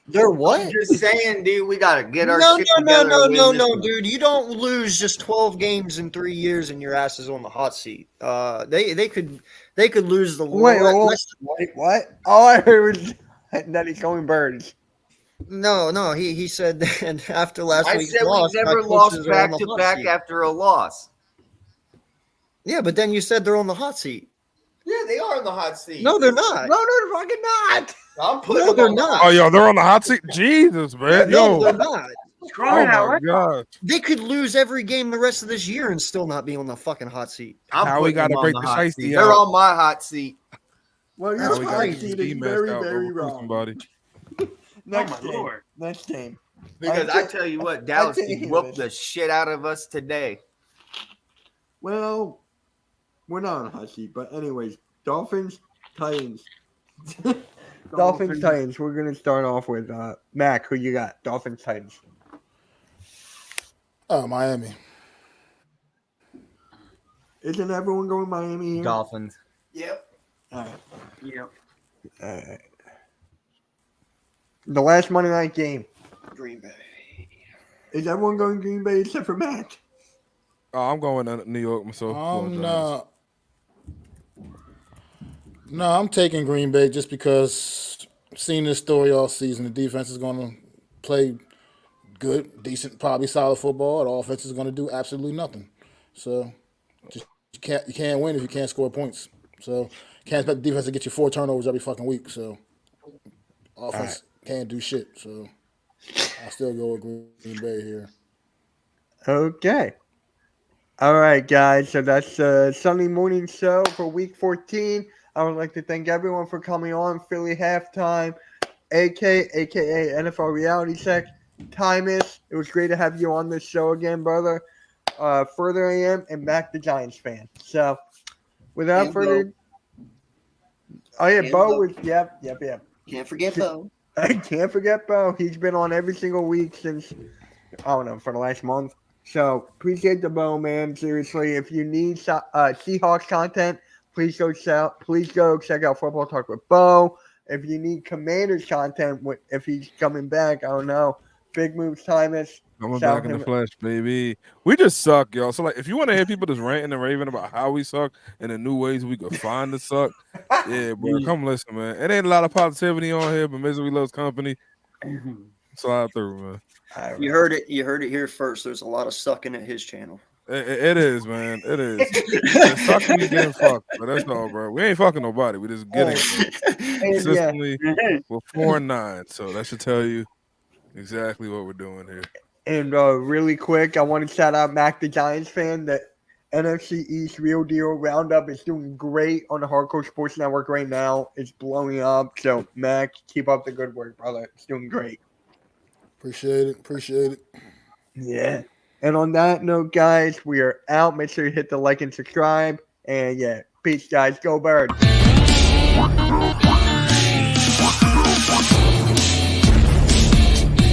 They're what? I'm just saying, dude, we got to get our No, shit no, no, together. no, and win no, this no, one. dude. You don't lose just 12 games in 3 years and your ass is on the hot seat. They could lose the Wait, what? All I heard was that he's going birds. No, he said that after last I week's said loss, we never my lost coaches are on back the to hot back seat. after a loss. Yeah, but then you said they're on the hot seat. Yeah, they are in the hot seat. No, they're not. No, they're fucking not. I'm putting No, them they're on the not. Oh, yo, they're on the hot seat. Jesus, man. No, Yo. they're not. Oh my god. They could lose every game the rest of this year and still not be on the fucking hot seat. I'm How we putting them gotta on break the the hot shiesty seat. They're out. on my hot seat. Well, That's your we hot gotta seat ski is mask very, out, very recruit wrong. somebody. Next my game. Lord. Next game. Because I tell you what, Dallas think whooped it the shit out of us today. Well, we're not on a hot seat, but anyways, Dolphins, Titans. Dolphins, Titans. We're gonna start off with Mac. Who you got? Dolphins, Titans. Oh, Miami. Isn't everyone going Miami here? Dolphins. Yep. All right. Yep. All right. The last Monday night game. Green Bay. Is everyone going Green Bay except for Mac? Oh, I'm going to New York myself. Going Giants. No, I'm taking Green Bay just because I've seen this story all season. The defense is going to play good, decent, probably solid football. The offense is going to do absolutely nothing. So just you can't win if you can't score points. So you can't expect the defense to get you 4 turnovers every fucking week. So Offense can't do shit. So I still go with Green Bay here. Okay. All right, guys. So that's the Sunday morning show for Week 14. I would like to thank everyone for coming on. Philly halftime, aka NFL Reality Check. Tymus, it was great to have you on this show again, brother. Further AM and back to Giants fan. So, without And further, oh yeah, And Bo Bo. was yep. Can't forget Bo. I can't forget Bo. He's been on every single week since I don't know for the last month. So appreciate the Bo, man. Seriously, if you need Seahawks content, please go check out Football Talk with Bo. If you need Commanders content, if he's coming back, I don't know. Big moves, Tymus. Coming back in the flesh, baby. We just suck, y'all. So, like, if you want to hear people just ranting and raving about how we suck and the new ways we could find to suck, yeah, bro, come listen, man. It ain't a lot of positivity on here, but misery loves company. Slide through, man. Right. You heard it here first. There's a lot of sucking at his channel. It is, man. It is. It's sucking and getting fucked, but that's all, bro. We ain't fucking nobody. We just getting fucked. Consistently, we're 4-9, so that should tell you exactly what we're doing here. And really quick, I want to shout out Mac, the Giants fan. The NFC East Real Deal Roundup is doing great on the Hardcore Sports Network right now. It's blowing up. So, Mac, keep up the good work, brother. It's doing great. Appreciate it. Yeah. And on that note, guys, we are out. Make sure you hit the like and subscribe. And yeah, peace, guys. Go Birds.